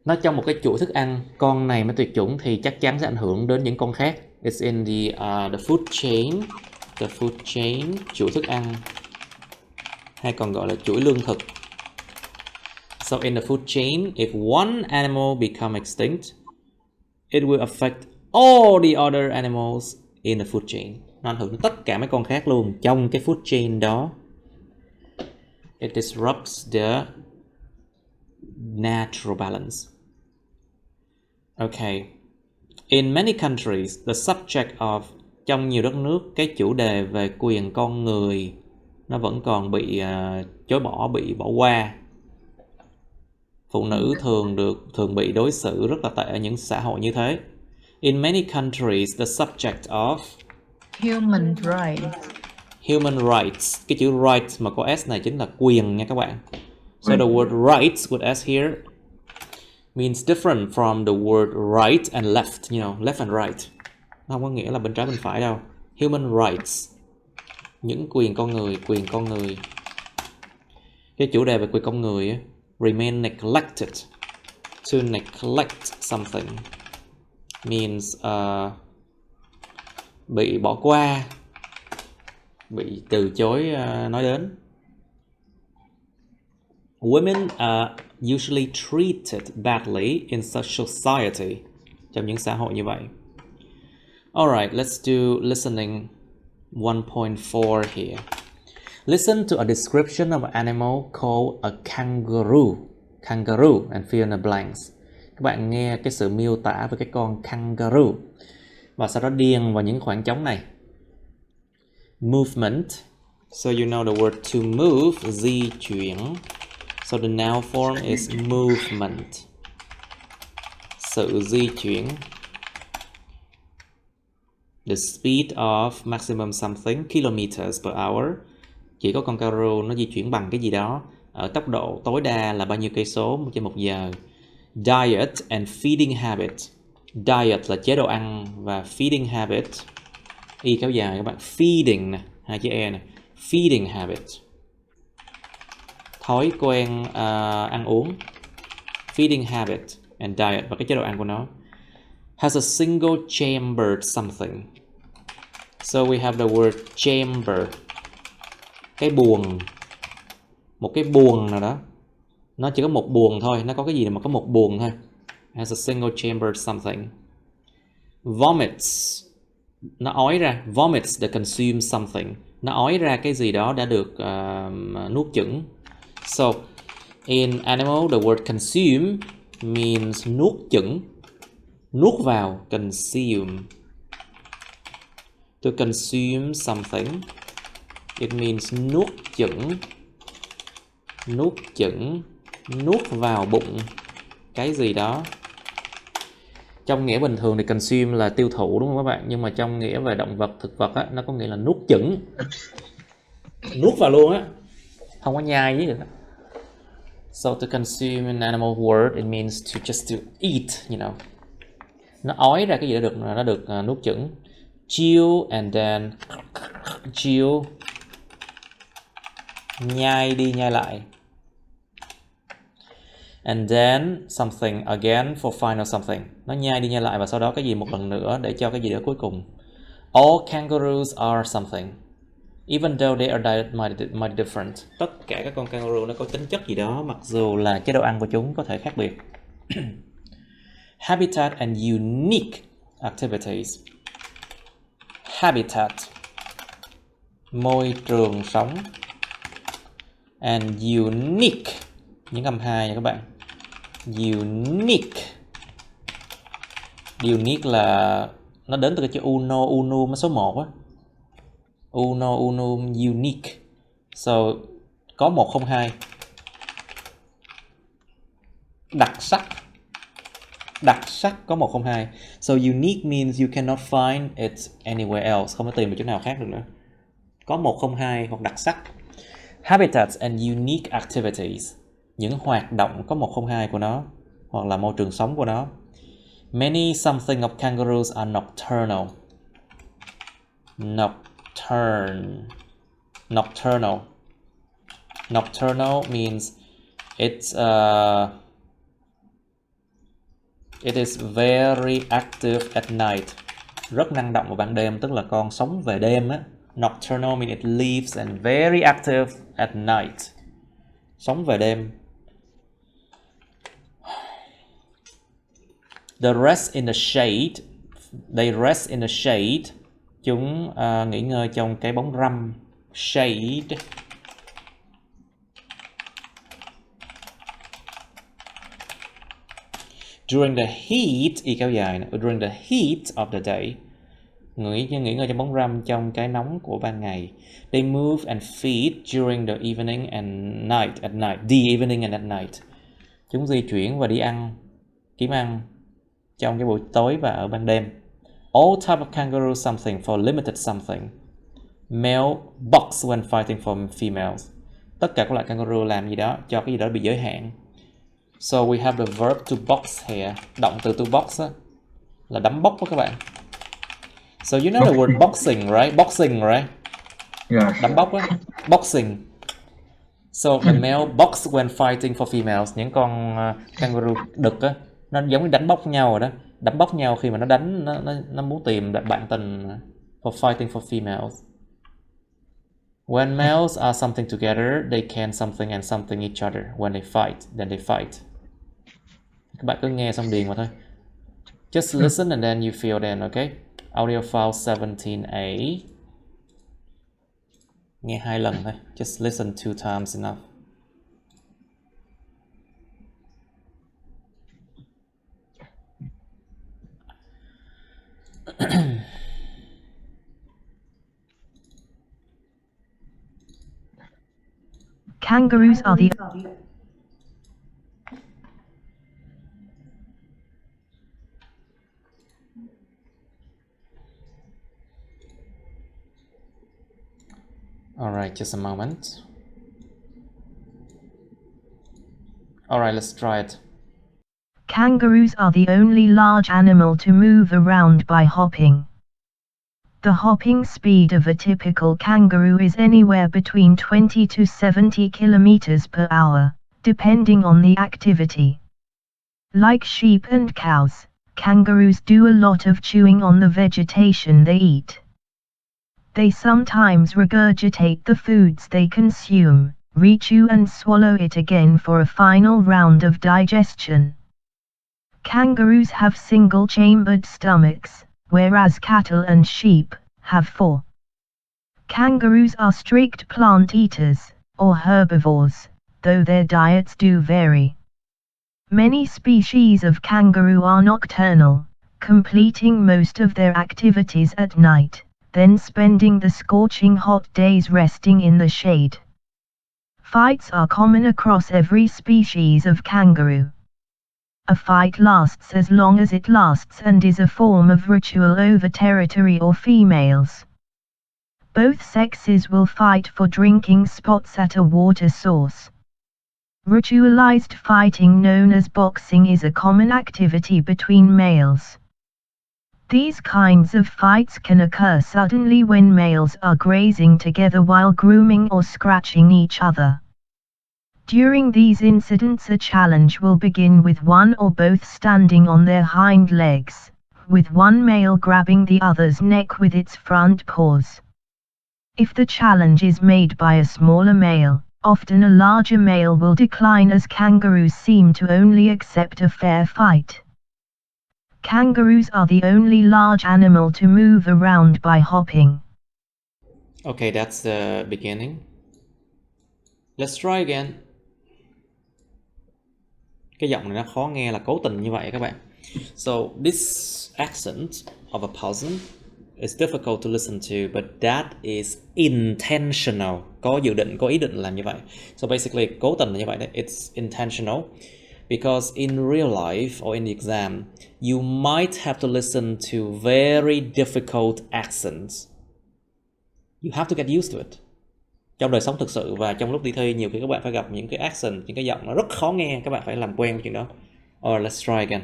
[SPEAKER 1] Nó trong một cái chuỗi thức ăn, con này mới tuyệt chủng thì chắc chắn sẽ ảnh hưởng đến những con khác. It's in the food chain, chuỗi thức ăn, hay còn gọi là chuỗi lương thực. So in the food chain, if one animal become extinct, it will affect all the other animals in the food chain. Nó ảnh hưởng đến tất cả mấy con khác luôn trong cái food chain đó. It disrupts the natural balance. Okay. In many countries, the subject of, trong nhiều đất nước, cái chủ đề về quyền con người nó vẫn còn bị chối bỏ, bị bỏ qua. Phụ nữ thường bị đối xử rất là tệ ở những xã hội như thế. In many countries, the subject of human rights. Cái chữ right mà có S này chính là quyền nha các bạn. So the word rights with S here means different from the word right and left. You know, left and right. Nó không có nghĩa là bên trái bên phải đâu. Human rights. Những quyền con người. Cái chủ đề về quyền con người ấy, remain neglected. To neglect something means bị bỏ qua, bị từ chối nói đến. Women are usually treated badly in such society. Trong những xã hội như vậy. Alright, let's do listening 1.4 here. Listen to a description of an animal called a kangaroo. Kangaroo, and fill in the blanks. Các bạn nghe cái sự miêu tả về cái con kangaroo và sau đó điền vào những khoảng trống này. Movement. So you know the word to move, di chuyển. So the noun form is movement. Sự di chuyển. The speed of maximum something, kilometers per hour. Chỉ có con kangaroo nó di chuyển bằng cái gì đó ở tốc độ tối đa là bao nhiêu cây số trên một giờ. Diet and feeding habit. Diet là chế độ ăn và feeding habit. Y kéo dài các bạn. Feeding nè, hai chữ E nè. Feeding habit. Thói quen ăn uống. Feeding habit and diet và cái chế độ ăn của nó. Has a single chambered something. So we have the word chamber. Cái buồng. Một cái buồng nào đó. Nó chỉ có một buồng thôi. Nó có cái gì mà có một buồng thôi. Has a single chambered something. Vomits. Nó ói ra. Vomits that consume something. Nó ói ra cái gì đó đã được nuốt chửng. So, in animal, the word consume means nuốt chửng. Nuốt vào. Consume. To consume something, it means nuốt chửng. Nuốt chửng. Nuốt vào bụng cái gì đó. Trong nghĩa bình thường thì consume là tiêu thụ đúng không các bạn? Nhưng mà trong nghĩa về động vật, thực vật á, nó có nghĩa là nuốt chửng. Nuốt vào luôn á. Không có nhai với được á. So to consume in animal world, it means to just to eat, you know. Nó ói ra cái gì đó được, nó được nuốt chửng. Chew and then chew. Nhai đi nhai lại. And then something again for final something. Nó nhai đi nhai lại và sau đó cái gì một lần nữa để cho cái gì đó cuối cùng. All kangaroos are something. Even though they are might different. Tất cả các con kangaroo nó có tính chất gì đó mặc dù là chế độ ăn của chúng có thể khác biệt. Habitat and unique activities. Habitat. Môi trường sống. And unique. Những âm 2 nha các bạn. Unique. Unique là nó đến từ cái chữ uno, unum số 1 á. Uno, unum, unique. So, có 1 không 2. Đặc sắc. Đặc sắc có 1 không 2. So unique means you cannot find it anywhere else. Không thể tìm được chỗ nào khác được nữa. Có 1 không 2 hoặc đặc sắc. Habitats and unique activities. Những hoạt động có 1 không 2 của nó hoặc là môi trường sống của nó. Many something of kangaroos are nocturnal. Nocturnal. Nocturnal means it is very active at night. Rất năng động vào ban đêm, tức là con sống về đêm á. Nocturnal means it lives and very active at night. Sống về đêm. The rest in the shade. They rest in the shade. Chúng nghỉ ngơi trong cái bóng râm. Shade. During the heat, y kéo dài này. During the heat of the day. Nghỉ ngơi trong bóng râm trong cái nóng của ban ngày. They move and feed during the evening and night. At night. The evening and at night. Chúng di chuyển và đi ăn, kiếm ăn trong cái buổi tối và ở ban đêm. All type of kangaroo something for limited something. Male box when fighting for females. Tất cả các loại kangaroo làm gì đó cho cái gì đó bị giới hạn. So we have the verb to box here. Động từ to box á, là đấm bốc đó các bạn. So you know the word boxing, right? Boxing, right?
[SPEAKER 3] Yes.
[SPEAKER 1] Đấm bốc á. Boxing. So the male box when fighting for females. Những con kangaroo đực á, nó giống như đánh bốc nhau rồi đó. Đấm bốc nhau khi mà nó đánh, nó muốn tìm bạn tình for fighting for females. When males are something together, they can something and something each other. When they fight, then they fight. Các bạn cứ nghe xong điền mà thôi. Just listen and then you feel then, okay? Audio file 17A. Nghe 2 lần thôi. Just listen 2 times enough.
[SPEAKER 5] Kangaroos are the
[SPEAKER 1] Alright, just a moment. Alright, let's try it.
[SPEAKER 5] Kangaroos are the only large animal to move around by hopping. The hopping speed of a typical kangaroo is anywhere between 20 to 70 kilometers per hour, depending on the activity. Like sheep and cows, kangaroos do a lot of chewing on the vegetation they eat. They sometimes regurgitate the foods they consume, rechew and swallow it again for a final round of digestion. Kangaroos have single-chambered stomachs, whereas cattle and sheep have 4. Kangaroos are strict plant eaters, or herbivores, though their diets do vary. Many species of kangaroo are nocturnal, completing most of their activities at night, then spending the scorching hot days resting in the shade. Fights are common across every species of kangaroo. A fight lasts as long as it lasts and is a form of ritual over territory or females. Both sexes will fight for drinking spots at a water source. Ritualized fighting known as boxing is a common activity between males. These kinds of fights can occur suddenly when males are grazing together while grooming or scratching each other. During these incidents, a challenge will begin with one or both standing on their hind legs, with one male grabbing the other's neck with its front paws. If the challenge is made by a smaller male, often a larger male will decline as kangaroos seem to only accept a fair fight. Kangaroos are the only large animal to move around by hopping.
[SPEAKER 1] Okay, that's the beginning. Let's try again. Cái giọng này nó khó nghe là cố tình như vậy các bạn. So this accent of a person is difficult to listen to, but that is intentional. Có dự định, có ý định làm như vậy. So basically cố tình là như vậy đấy. It's intentional. Because in real life or in the exam, you might have to listen to very difficult accents. You have to get used to it. Trong đời sống thực sự và trong lúc đi thi, nhiều khi các bạn phải gặp những cái accent, những cái giọng nó rất khó nghe, các bạn phải làm quen với chuyện đó. Or let's try again.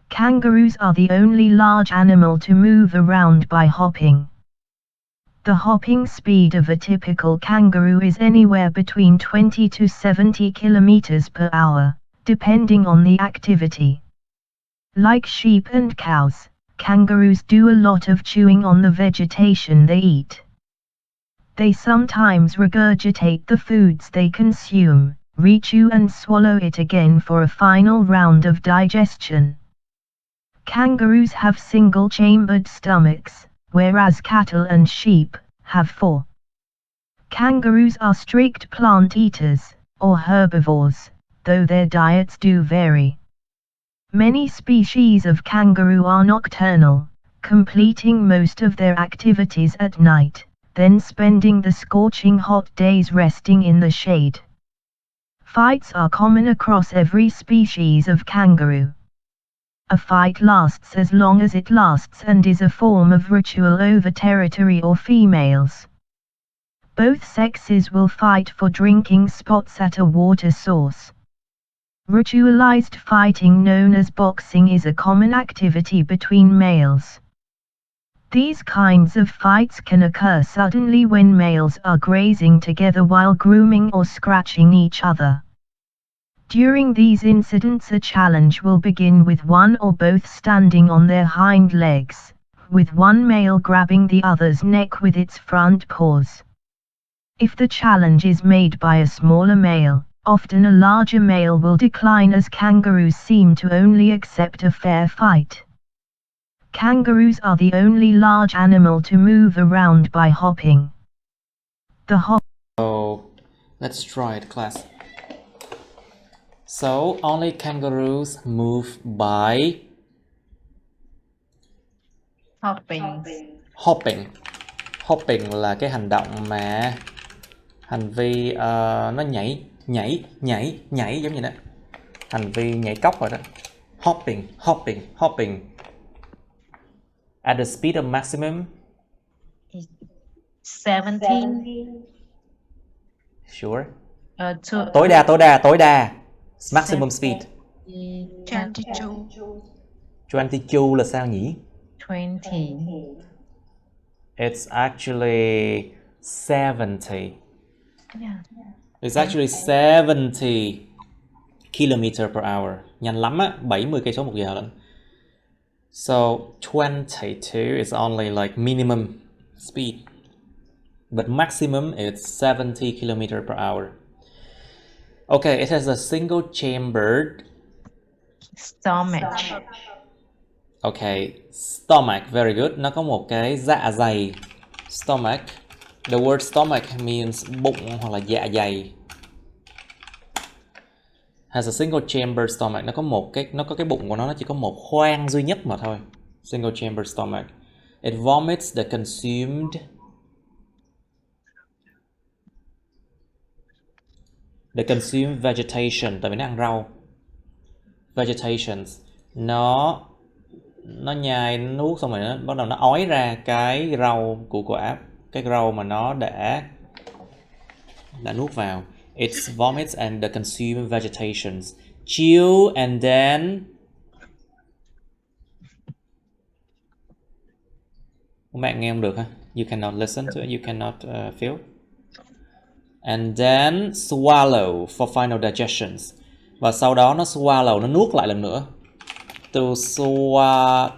[SPEAKER 5] Kangaroos are the only large animal to move around by hopping. The hopping speed of a typical kangaroo is anywhere between 20 to 70 kilometers per hour, depending on the activity. Like sheep and cows, kangaroos do a lot of chewing on the vegetation they eat. They sometimes regurgitate the foods they consume, rechew and swallow it again for a final round of digestion. Kangaroos have single-chambered stomachs, whereas cattle and sheep have 4. Kangaroos are strict plant eaters, or herbivores, though their diets do vary. Many species of kangaroo are nocturnal, completing most of their activities at night, then spending the scorching hot days resting in the shade. Fights are common across every species of kangaroo. A fight lasts as long as it lasts and is a form of ritual over territory or females. Both sexes will fight for drinking spots at a water source. Ritualized fighting known as boxing is a common activity between males. These kinds of fights can occur suddenly when males are grazing together while grooming or scratching each other. During these incidents, a challenge will begin with one or both standing on their hind legs, with one male grabbing the other's neck with its front paws. If the challenge is made by a smaller male, often a larger male will decline as kangaroos seem to only accept a fair fight. Kangaroos are the only large animal to move around by hopping.
[SPEAKER 1] So let's try it, class. So only kangaroos move by
[SPEAKER 2] Hopping.
[SPEAKER 1] hopping. Hopping là cái hành động mà Hành vi nó nhảy giống như đó. Hành vi nhảy cóc rồi đó. Hopping. At the speed of maximum.
[SPEAKER 2] 17.
[SPEAKER 1] Sure.
[SPEAKER 2] To
[SPEAKER 1] Tối đa. Maximum speed.
[SPEAKER 4] 22.
[SPEAKER 1] 22 là sao nhỉ?
[SPEAKER 2] 20.
[SPEAKER 1] It's actually 70.
[SPEAKER 2] Yeah.
[SPEAKER 1] It's actually 70 km per hour. Nhanh lắm á, 70 cây số một giờ lận. So 22 is only like minimum speed. But maximum is 70 km per hour. Okay, it has a single chambered
[SPEAKER 2] Stomach.
[SPEAKER 1] Okay, stomach, very good. Nó có một cái dạ dày. Stomach. The word stomach means bụng hoặc là dạ dày. Has a single chamber stomach. Nó có cái bụng của nó chỉ có một khoang duy nhất mà thôi. Single chamber stomach. It vomits the consumed vegetation. Tại vì nó ăn rau. Vegetations. Nó nhai, nó nuốt xong rồi nó bắt đầu nó ói ra cái rau củ quả, cái rau mà nó đã nuốt vào. It vomits and the consumed vegetations. Chew and then bạn nghe không được hả? You cannot listen to it, you cannot feel. And then swallow for final digestions. Và sau đó nó swallow, nó nuốt lại lần nữa. To swallow,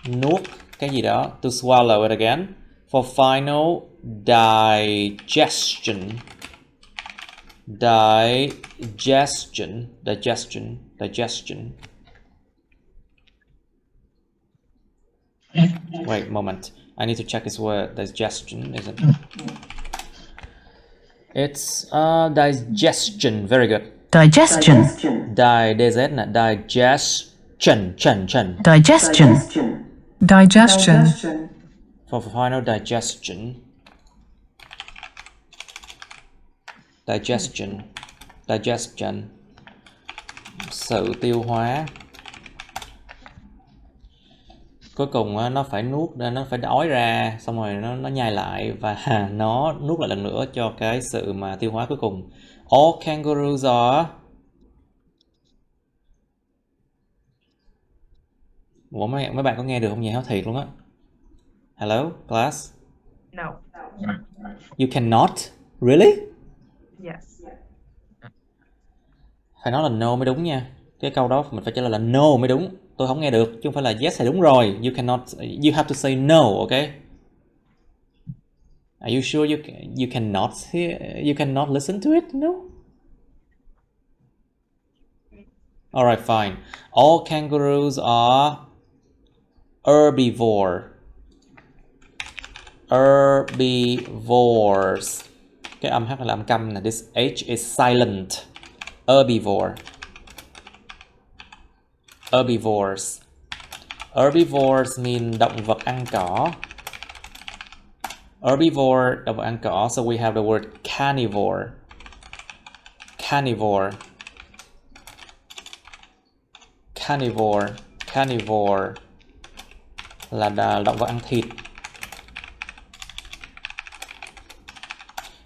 [SPEAKER 1] nuốt cái gì đó. To swallow it again for final digestion. Wait a moment, I need to check this word. Digestion, isn't it? It's digestion. Very good.
[SPEAKER 6] Digestion.
[SPEAKER 1] Digestion.
[SPEAKER 6] Digestion.
[SPEAKER 1] For final digestion. Sự tiêu hóa. Cuối cùng nó phải nuốt, nó phải ói ra, xong rồi nó nhai lại và nó nuốt lại lần nữa cho cái sự mà tiêu hóa cuối cùng. All kangaroos are... Ủa, mấy bạn có nghe được không nhỉ? Nói thiệt luôn á. Hello, class?
[SPEAKER 2] No.
[SPEAKER 1] You cannot? Really?
[SPEAKER 2] Yes.
[SPEAKER 1] Phải nói là no mới đúng nha. Cái câu đó mình phải trả lời là no mới đúng. Tôi không nghe được, chứ không phải là yes thì đúng rồi. You cannot, you have to say no, okay? Are you sure you cannot hear, you cannot listen to it? No? Alright, fine. All kangaroos are herbivores. Cái âm H là âm câm nè. This H is silent. Herbivores. Herbivores mean động vật ăn cỏ. Herbivore, động vật ăn cỏ. So we have the word carnivore. Carnivore là động vật ăn thịt.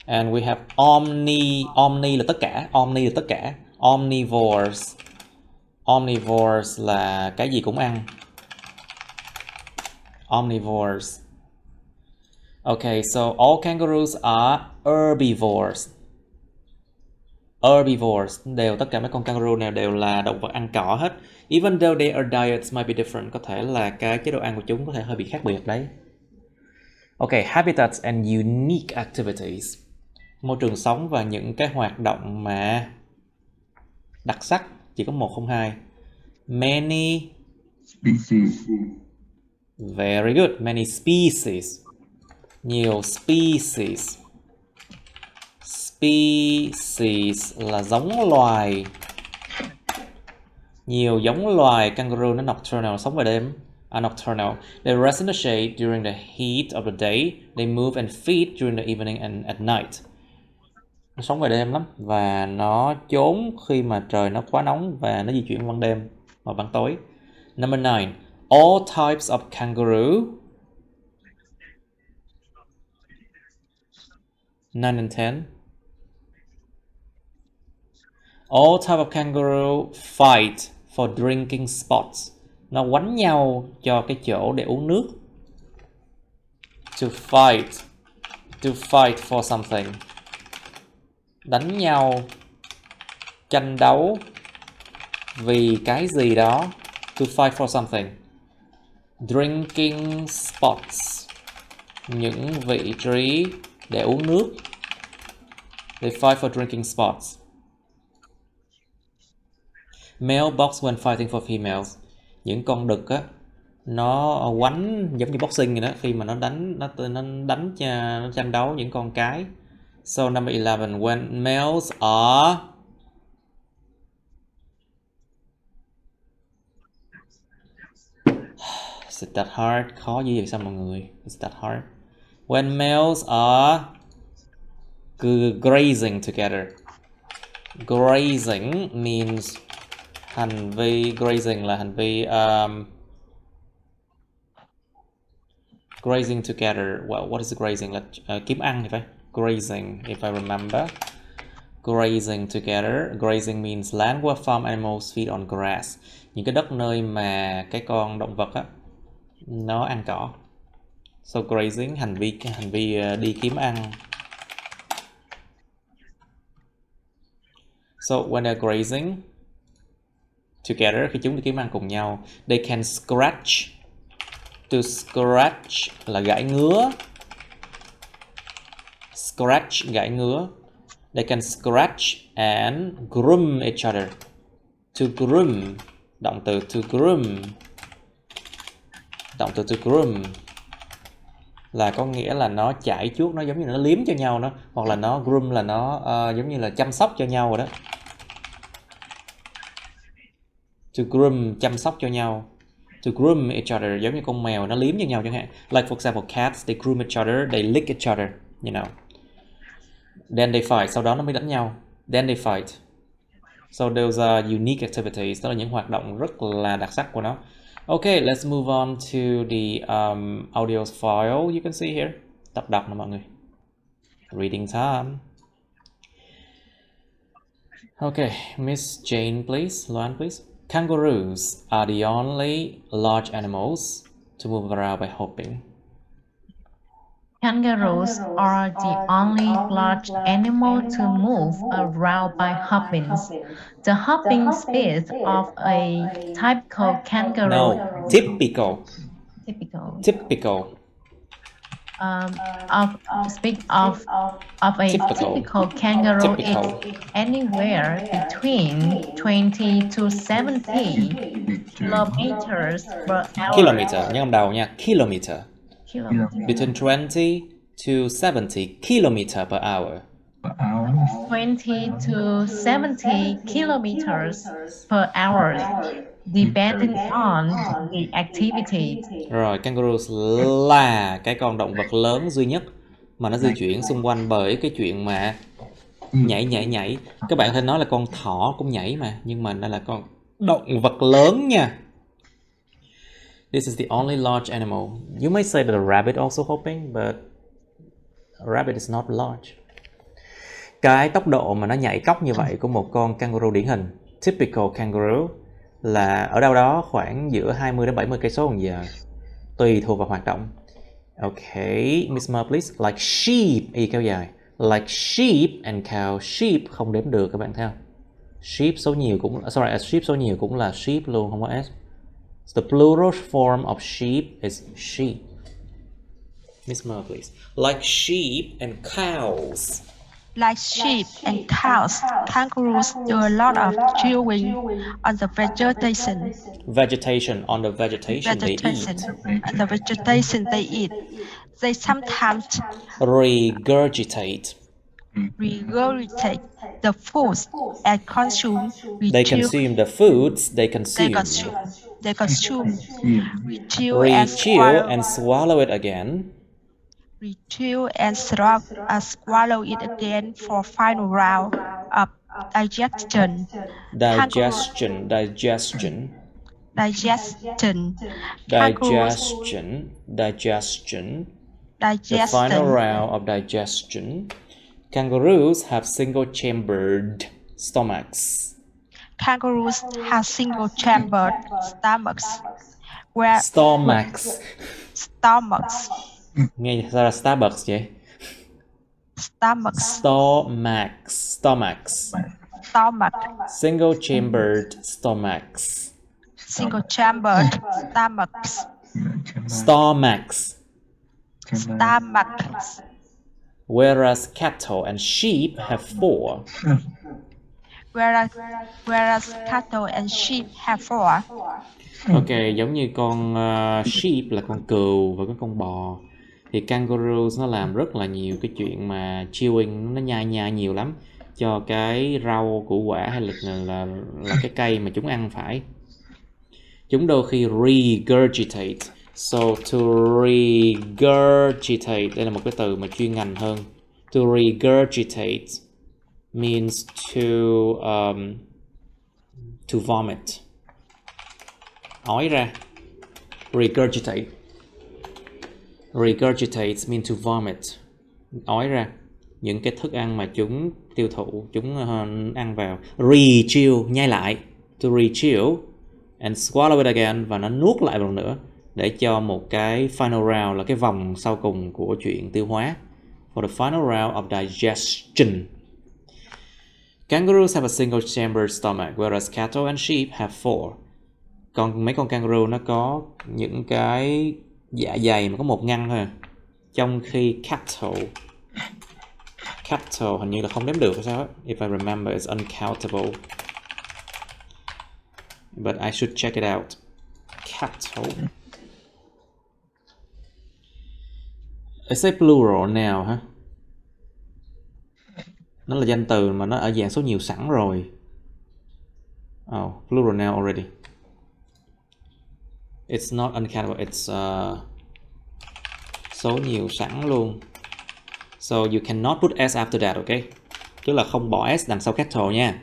[SPEAKER 1] And we have omni là tất cả. Omnivores là cái gì cũng ăn. Omnivores. Okay, so all kangaroos are herbivores. Tất cả mấy con kangaroo này đều là động vật ăn cỏ hết. Even though their diets might be different, có thể là cái chế độ ăn của chúng có thể hơi bị khác biệt đấy. Okay, habitats and unique activities. Môi trường sống và những cái hoạt động mà đặc sắc, chỉ có 1 không 2. Many
[SPEAKER 3] species.
[SPEAKER 1] Very good. Many species. Nhiều species. Species là giống loài. Nhiều giống loài kangaroo nó nocturnal, sống về đêm. are nocturnal. They rest in the shade during the heat of the day. They move and feed during the evening and at night. Nó sống về đêm lắm và nó trốn khi mà trời nó quá nóng và nó di chuyển ban đêm và ban tối. Number 9. All types of kangaroo. 9 and 10. All types of kangaroo fight for drinking spots. Nó quánh nhau cho cái chỗ để uống nước. To fight for something. Đánh nhau, tranh đấu vì cái gì đó. To fight for something. Drinking spots. Những vị trí để uống nước. They fight for drinking spots. Male box when fighting for females. Những con đực á, nó quánh giống như boxing vậy đó, khi mà nó tranh đấu những con cái. So number 11, when males are is it that hard? Khó dữ vậy sao mọi người? Is that hard? When males are grazing together. Grazing means hành vi, grazing là hành vi grazing together. Well, what is grazing? Là kiếm ăn thì phải. Grazing, if I remember. Grazing together. Grazing means land where farm animals feed on grass. Những cái đất nơi mà cái con động vật á nó ăn cỏ. So grazing, hành vi đi kiếm ăn. So when they're grazing together, khi chúng đi kiếm ăn cùng nhau, they can scratch. To scratch là gãi ngứa. Scratch, gãi ngứa. They can scratch and groom each other. To groom, động từ to groom. Động từ to groom là có nghĩa là nó chải chuốt, nó giống như nó liếm cho nhau đó, hoặc là nó groom là nó giống như là chăm sóc cho nhau rồi đó. To groom, chăm sóc cho nhau. To groom each other, giống như con mèo nó liếm cho nhau chẳng hạn. Like for example, cats, they groom each other, they lick each other, you know. Then they fight, sau đó nó mới đánh nhau. Then they fight. So those are unique activities, đó là những hoạt động rất là đặc sắc của nó. Okay, let's move on to the audio file you can see here. Tập đọc nè mọi người. Reading time. Okay, Miss Jane, please. Loan, please. Kangaroos are the only large animals to move around by hopping.
[SPEAKER 2] Kangaroos are the only large animal to move around by hopping. The hopping speed of a typical kangaroo.
[SPEAKER 1] No, typical.
[SPEAKER 2] Typical. Speed of a typical kangaroo is anywhere between 20 to 70 kilometers per hour.
[SPEAKER 1] Kilometer, nhớ đầu nha, kilometer. Between 20 to 70 kilometer per hour.
[SPEAKER 2] 20 to 70 kilometers per hour, depending on the activity.
[SPEAKER 1] Rồi, kangaroos là cái con động vật lớn duy nhất mà nó di chuyển xung quanh bởi cái chuyện mà nhảy. Các bạn có thể nói là con thỏ cũng nhảy mà, nhưng mà nó là con động vật lớn nha. This is the only large animal. You may say that a rabbit also hopping, but a rabbit is not large. Cái tốc độ mà nó nhảy cóc như vậy của một con kangaroo điển hình, typical kangaroo, là ở đâu đó khoảng giữa 20 đến 70 cây số một giờ, tùy thuộc vào hoạt động. Okay, Miss Mer, please. Like sheep, y kéo dài. Like sheep and cow. Sheep không đếm được các bạn thấy không? Sheep số nhiều cũng sheep số nhiều cũng là sheep luôn, không có s. The plural form of sheep is sheep. Miss Mer, please. Like sheep and cows.
[SPEAKER 4] Like sheep and cows, kangaroos do a lot of chewing on the vegetation.
[SPEAKER 1] Vegetation, on the vegetation they eat.
[SPEAKER 4] On the vegetation they eat. They sometimes
[SPEAKER 1] regurgitate
[SPEAKER 4] the foods and consume.
[SPEAKER 1] They consume the foods they consume.
[SPEAKER 4] They consume, rechew,
[SPEAKER 1] Rechew and swallow it again.
[SPEAKER 4] rechew and swallow it again for final round of digestion.
[SPEAKER 1] Digestion. The final round of digestion. Kangaroos have single-chambered stomachs.
[SPEAKER 4] Kangaroos have single-chambered stomachs. Where
[SPEAKER 1] Stomachs. Nghe sao là Starbucks vậy? Stomachs. Single-chambered stomachs. Stomachs. Whereas cattle and sheep have 4.
[SPEAKER 4] Whereas cattle and sheep have 4.
[SPEAKER 1] Ok, giống như con sheep là con cừu và con bò, thì kangaroos nó làm rất là nhiều cái chuyện mà chewing, nó nhai nhiều lắm cho cái rau củ quả hay là cái cây mà chúng ăn phải. Chúng đôi khi regurgitate. So to regurgitate, đây là một cái từ mà chuyên ngành hơn. To regurgitate means to vomit. Ói ra. Regurgitate means to vomit. Ói ra những cái thức ăn mà chúng tiêu thụ, chúng ăn vào. Rechew, nhai lại. To rechew and swallow it again, và nó nuốt lại một lần nữa để cho một cái final round, là cái vòng sau cùng của chuyện tiêu hóa. For the final round of digestion. Kangaroos have a single chambered stomach, whereas cattle and sheep have 4. Còn mấy con kangaroo nó có những cái dạ dày mà có một ngăn thôi. Trong khi cattle hình như là không đếm được hay sao á. If I remember, it's uncountable. But I should check it out. Cattle. I say plural now hả? Nó là danh từ mà nó ở dạng số nhiều sẵn rồi. Oh, plural now already. It's not uncountable, it's số nhiều sẵn luôn. So you cannot put s after that, okay? Tức là không bỏ s đằng sau cattle nha.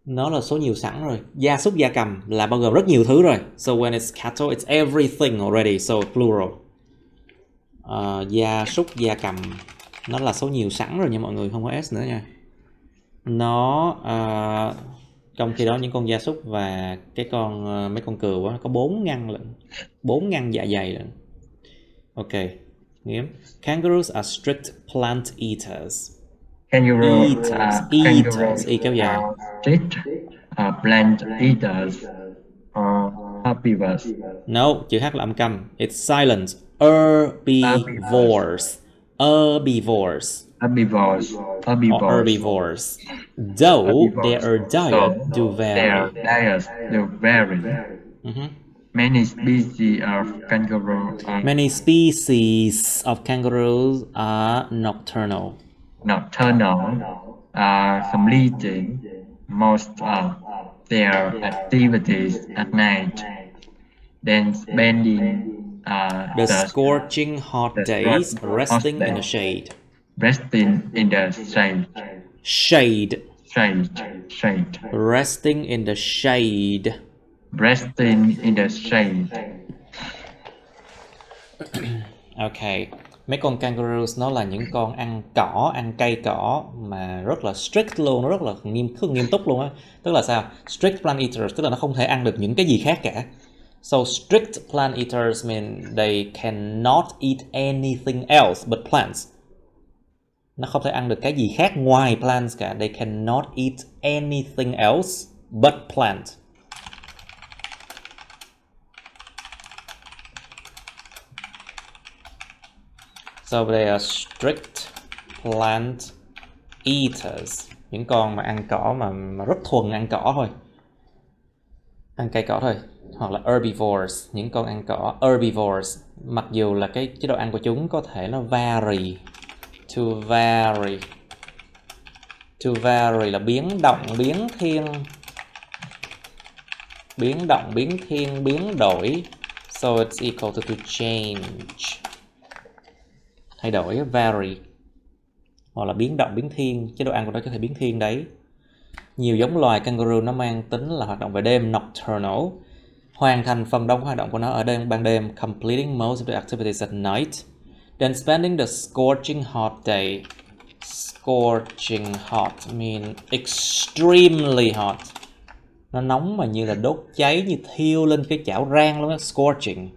[SPEAKER 1] Nó là số nhiều sẵn rồi. Gia súc gia cầm là bao gồm rất nhiều thứ rồi. So when it's cattle, it's everything already, so plural. Gia súc gia cầm nó là số nhiều sẵn rồi nha mọi người, không có s nữa nha. Nó trong khi đó những con gia súc và cái con mấy con cừu á, có 4 ngăn lận, 4 ngăn dạ dày lận. Ok, nghiêm. Kangaroos are strict plant eaters. Eaters, y kéo dài.
[SPEAKER 3] Strict plant eaters or herbivores.
[SPEAKER 1] No, chữ h là âm cầm. It's silent. Herbivores. Though their diet do vary.
[SPEAKER 3] Many species of kangaroo
[SPEAKER 1] are nocturnal.
[SPEAKER 3] Some leading most of their activities at night, then spending
[SPEAKER 1] the scorching hot days resting in the shade.
[SPEAKER 3] Resting in the shade.
[SPEAKER 1] Resting in the shade. Ok, mấy con kangaroos nó là những con ăn cỏ, ăn cây cỏ mà rất là strict luôn, nó rất là nghiêm túc luôn á. Tức là sao? Strict plant eaters tức là nó không thể ăn được những cái gì khác cả. So strict plant eaters mean they cannot eat anything else but plants. Nó không thể ăn được cái gì khác ngoài plants cả. They cannot eat anything else but plant. So they are strict plant eaters. Những con mà ăn cỏ mà rất thuần ăn cỏ thôi. Ăn cây cỏ thôi. Hoặc là herbivores, những con ăn cỏ. Herbivores, mặc dù là cái chế độ ăn của chúng có thể nó vary. To vary là biến động, biến thiên. biến động, biến thiên, biến đổi. So it's equal to change. Thay đổi, vary. Hoặc là biến động, biến thiên. Chế độ ăn của nó có thể biến thiên đấy. Nhiều giống loài kangaroo nó mang tính là hoạt động về đêm, nocturnal. Hoàn thành phần đông hoạt động của nó ở ban đêm, completing most of the activities at night. Then spending the scorching hot day. Scorching hot mean extremely hot. Nó nóng mà như là đốt cháy, như thiêu lên cái chảo rang luôn á. Scorching.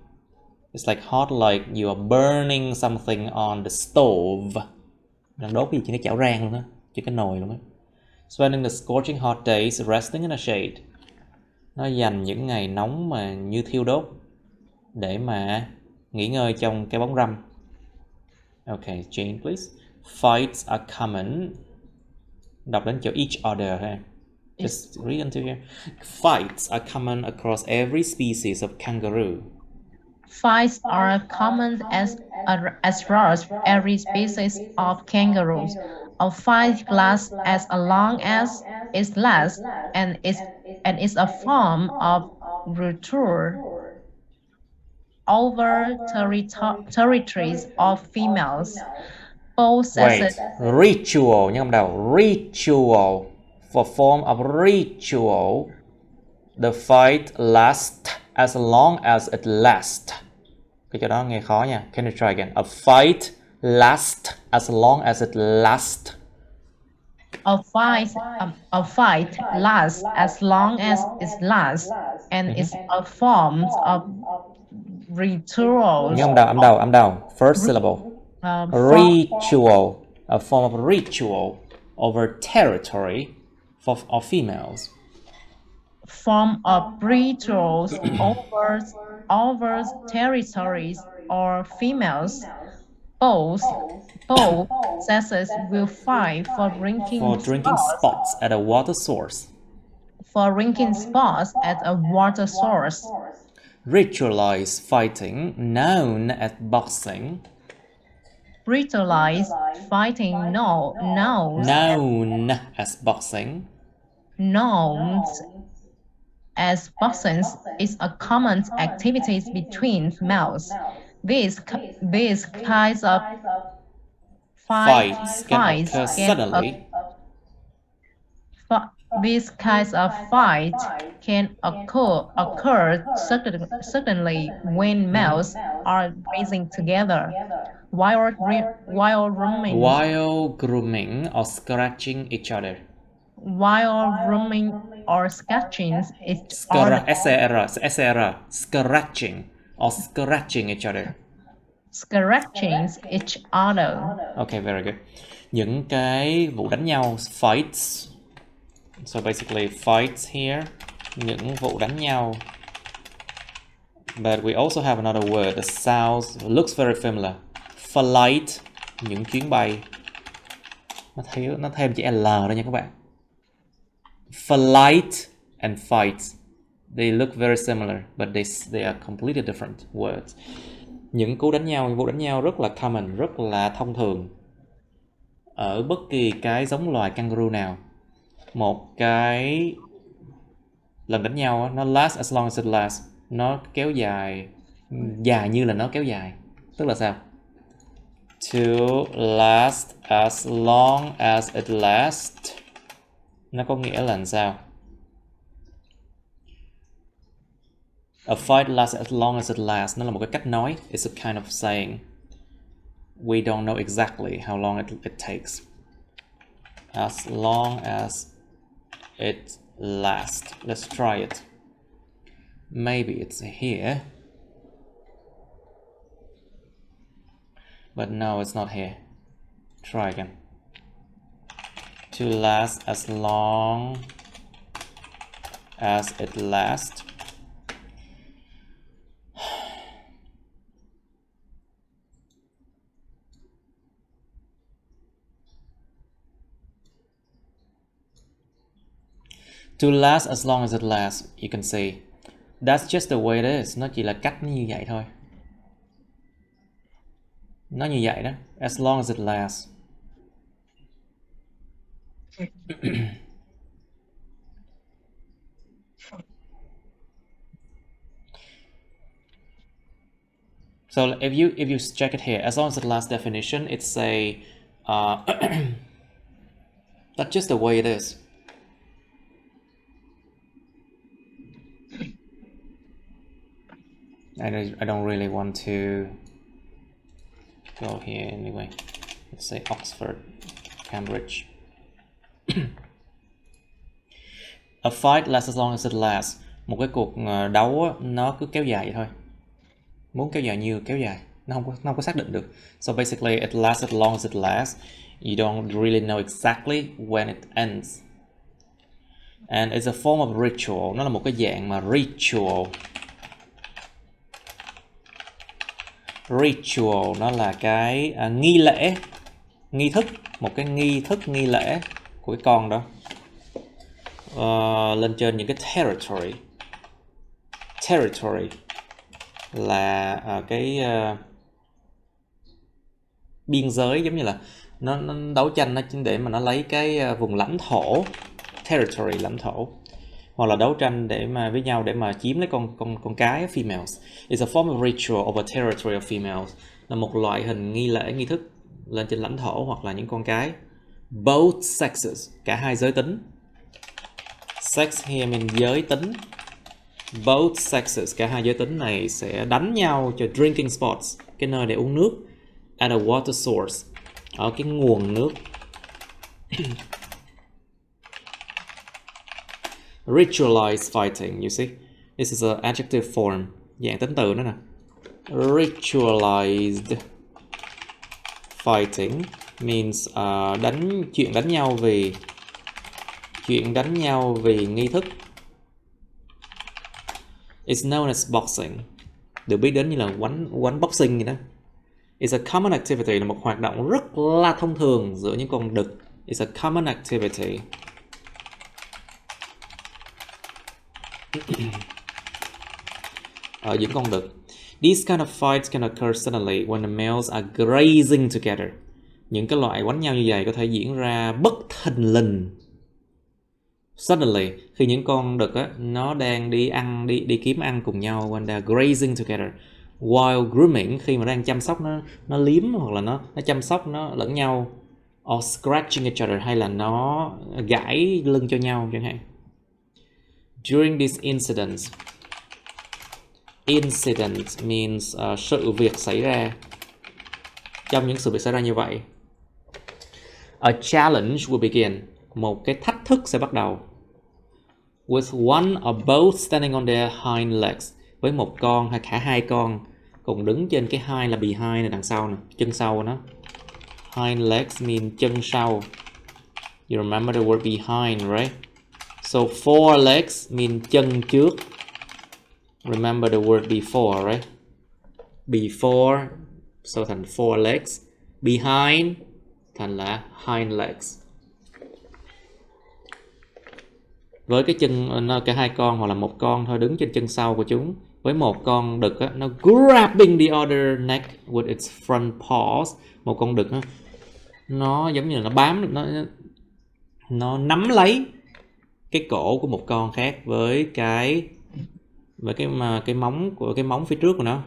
[SPEAKER 1] It's like hot like you are burning something on the stove. Đang đốt cái gì trên cái chảo rang luôn á, trên cái nồi luôn á. Spending the scorching hot days resting in a shade. Nó dành những ngày nóng mà như thiêu đốt để mà nghỉ ngơi trong cái bóng râm. Okay, Jane, please. Fights are common. Đọc đến chỗ each other ha. Just read into here. Fights are common across every species of kangaroo.
[SPEAKER 2] Fights are common across every species of kangaroos. A fight lasts as long as it lasts, and is a form of ritual over territories of females.
[SPEAKER 1] Wait, ritual, nhớ không đầu. Ritual. For form of ritual, the fight lasts as long as it lasts. Cái chỗ đó nghe khó nha. Can you try again? A fight lasts as long as it lasts.
[SPEAKER 2] A fight lasts as long as it lasts, and is a form of ritual.
[SPEAKER 1] Nhớ âm đầu. First syllable. Ritual. A form of ritual over territory of females.
[SPEAKER 2] Form of rituals over territories or females. Both sexes will fight for drinking
[SPEAKER 1] spots at a water source. Ritualized fighting, known as boxing.
[SPEAKER 2] Ritualized fighting known
[SPEAKER 1] as boxing.
[SPEAKER 2] Known as boxing is a common activity between males. These kinds of fights
[SPEAKER 1] can occur suddenly.
[SPEAKER 2] These kinds of fights can occur suddenly when males are grazing together, while
[SPEAKER 1] grooming or scratching each other.
[SPEAKER 2] While grooming or scratching each other.
[SPEAKER 1] Scratching or scratching each other.
[SPEAKER 2] Scratching each other.
[SPEAKER 1] Okay, very good. Những cái vụ đánh nhau, fights. So basically fights here, những vụ đánh nhau. But we also have another word that sounds, looks very familiar. Flight, những chuyến bay. Nó thêm chữ L đó nha các bạn. Flight and fight, they look very similar, but they are completely different words. Những vụ đánh nhau rất là common, rất là thông thường ở bất kỳ cái giống loài kangaroo nào. Một cái lần đánh nhau nó last as long as it lasts, nó kéo dài như là nó kéo dài. Tức là sao? To last as long as it lasts, nó có nghĩa là sao? A fight lasts as long as it lasts. Nó là một cái cách nói. It's a kind of saying. We don't know exactly how long it takes. As long as it lasts. Let's try it. Maybe it's here. But no, it's not here. Try again. To last as long as it lasts. To last as long as it lasts, you can say, that's just the way it is. Nó chỉ là cách như vậy thôi. Nó như vậy đó. As long as it lasts. So if you check it here, as long as the last definition, it's a that's just the way it is. I don't really want to go here anyway. Let's say Oxford, Cambridge. A fight lasts as long as it lasts. Một cái cuộc đấu nó cứ kéo dài vậy thôi. Muốn kéo dài nhiều kéo dài. Nó không có xác định được. So basically it lasts as long as it lasts. You don't really know exactly when it ends. And it's a form of ritual. Nó là một cái dạng mà ritual. Ritual nó là cái nghi lễ, nghi thức, một cái nghi thức, nghi lễ của cái con đó. Lên trên những cái territory. Territory là cái biên giới, giống như là nó đấu tranh nó để mà nó lấy cái vùng lãnh thổ, territory, lãnh thổ, hoặc là đấu tranh để mà với nhau để mà chiếm lấy con cái females. It's a form of ritual over territory of females, là một loại hình nghi lễ, nghi thức lên trên lãnh thổ hoặc là những con cái. Both sexes, cả hai giới tính. Sex here means giới tính. Both sexes, cả hai giới tính này sẽ đánh nhau cho drinking spots, cái nơi để uống nước, at a water source, ở cái nguồn nước. Ritualized fighting, you see, this is an adjective form, dạng tính từ nữa nè. Ritualized fighting means chuyện đánh nhau vì nghi thức. It's known as boxing, được biết đến như là quánh boxing vậy đó. It's a common activity, là một hoạt động rất là thông thường giữa những con đực. It's a common activity. Ở những con đực. These kind of fights can occur suddenly when the males are grazing together. Những cái loại quánh nhau như vậy có thể diễn ra bất thình lình. Suddenly, khi những con đực á, nó đang đi kiếm ăn cùng nhau, when they're grazing together. While grooming, khi mà đang chăm sóc nó liếm hoặc là nó chăm sóc nó lẫn nhau. Or scratching each other, hay là nó gãi lưng cho nhau chẳng hạn. During these incidents, incident means sự việc xảy ra. Trong những sự việc xảy ra như vậy, a challenge will begin. Một cái thách thức sẽ bắt đầu. With one or both standing on their hind legs. Với một con hay cả hai con cùng đứng trên cái hind là behind là đằng sau nè, chân sau nó. Hind legs mean chân sau. You remember the word behind, right? So four legs mean chân trước. Remember the word before, right? Before, so thành four legs. Behind thành là hind legs. Với cái chân, cả hai con hoặc là một con thôi đứng trên chân sau của chúng. Với một con đực á, nó grabbing the other neck with its front paws. Một con đực á, nó giống như là nó bám, nó nắm lấy cái cổ của một con khác với cái móng phía trước của nó.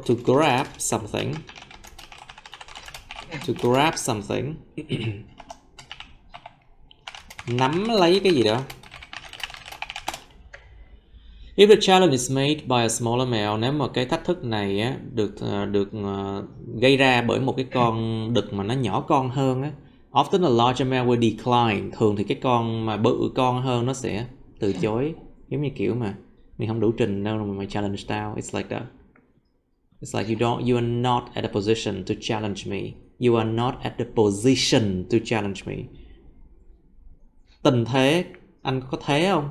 [SPEAKER 1] To grab something. To grab something. Nắm lấy cái gì đó. If the challenge is made by a smaller male, nếu mà cái thách thức này á, được gây ra bởi một cái con đực mà nó nhỏ con hơn á, often a larger male will decline. Thường thì cái con mà bự con hơn nó sẽ từ chối, giống như kiểu mà mình không đủ trình đâu mà mày challenge tao. It's like that. It's like you are not at a position to challenge me. You are not at the position to challenge me. Tình thế, anh có thế không?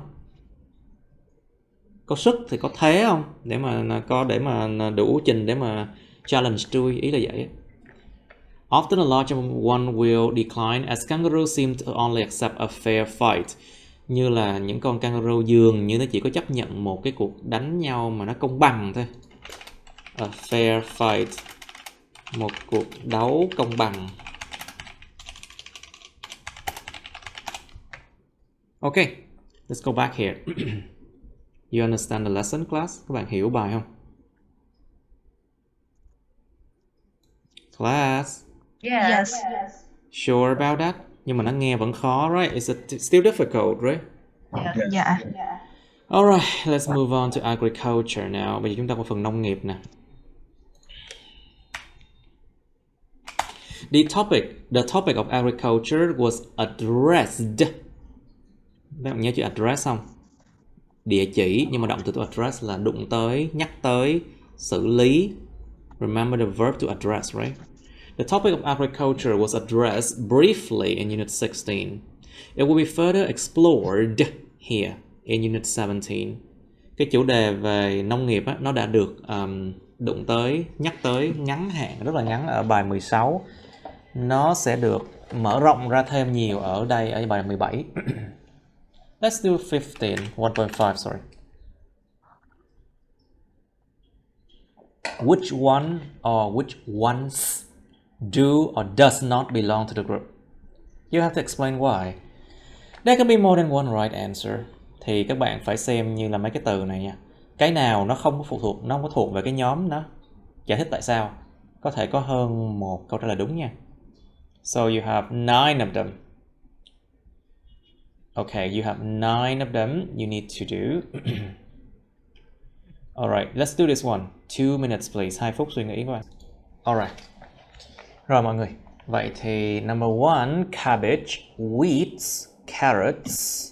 [SPEAKER 1] Có sức thì có thế không? Để mà đủ trình để mà challenge tôi, ý là vậy. Often a larger one will decline as kangaroos seem to only accept a fair fight. Như là những con kangaroo dường như nó chỉ có chấp nhận một cái cuộc đánh nhau mà nó công bằng thôi. A fair fight. Một cuộc đấu công bằng. Okay, let's go back here. You understand the lesson, class? Các bạn hiểu bài không? Class?
[SPEAKER 4] Yes.
[SPEAKER 1] Sure about that? Nhưng mà nó nghe vẫn khó, right? It's still difficult, right?
[SPEAKER 4] Dạ.
[SPEAKER 1] Alright, let's move on to agriculture now. Bây giờ chúng ta có phần nông nghiệp nè. The topic of agriculture was addressed. Các bạn nhớ chữ address không? Địa chỉ, nhưng mà động từ to address là đụng tới, nhắc tới, xử lý. Remember the verb to address, right? The topic of agriculture was addressed briefly in Unit 16. It will be further explored here in Unit 17. Cái chủ đề về nông nghiệp á, nó đã được đụng tới, nhắc tới ngắn hạn, rất là ngắn ở bài 16. Nó sẽ được mở rộng ra thêm nhiều ở đây, ở bài 17. Let's do 15, 1.5, sorry. Which one or which ones do or does not belong to the group? You have to explain why. There can be more than one right answer. Thì các bạn phải xem như là mấy cái từ này nha. Cái nào nó không có phụ thuộc, nó không có thuộc về cái nhóm đó. Giải thích tại sao. Có thể có hơn một câu trả lời đúng nha. So you have 9 of them. Okay, you have 9 of them you need to do. Alright, let's do this one. 2 minutes please. 2 phút suy nghĩ các bạn. Alright. Rồi mọi người. Vậy thì number 1, cabbage, weeds, carrots.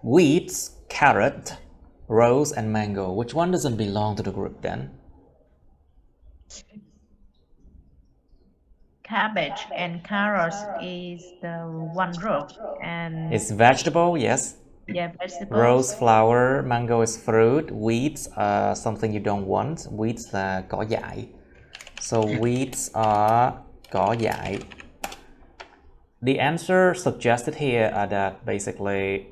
[SPEAKER 1] Weeds, carrot, rose and mango. Which one doesn't belong to the group then?
[SPEAKER 2] Cabbage and carrots is the one group, and
[SPEAKER 1] It's vegetable, yes.
[SPEAKER 2] yeah, vegetables.
[SPEAKER 1] Rose, flower, mango is fruit, weeds are something you don't want. Weeds là cỏ dại. So weeds are cỏ dại. The answer suggested here are that basically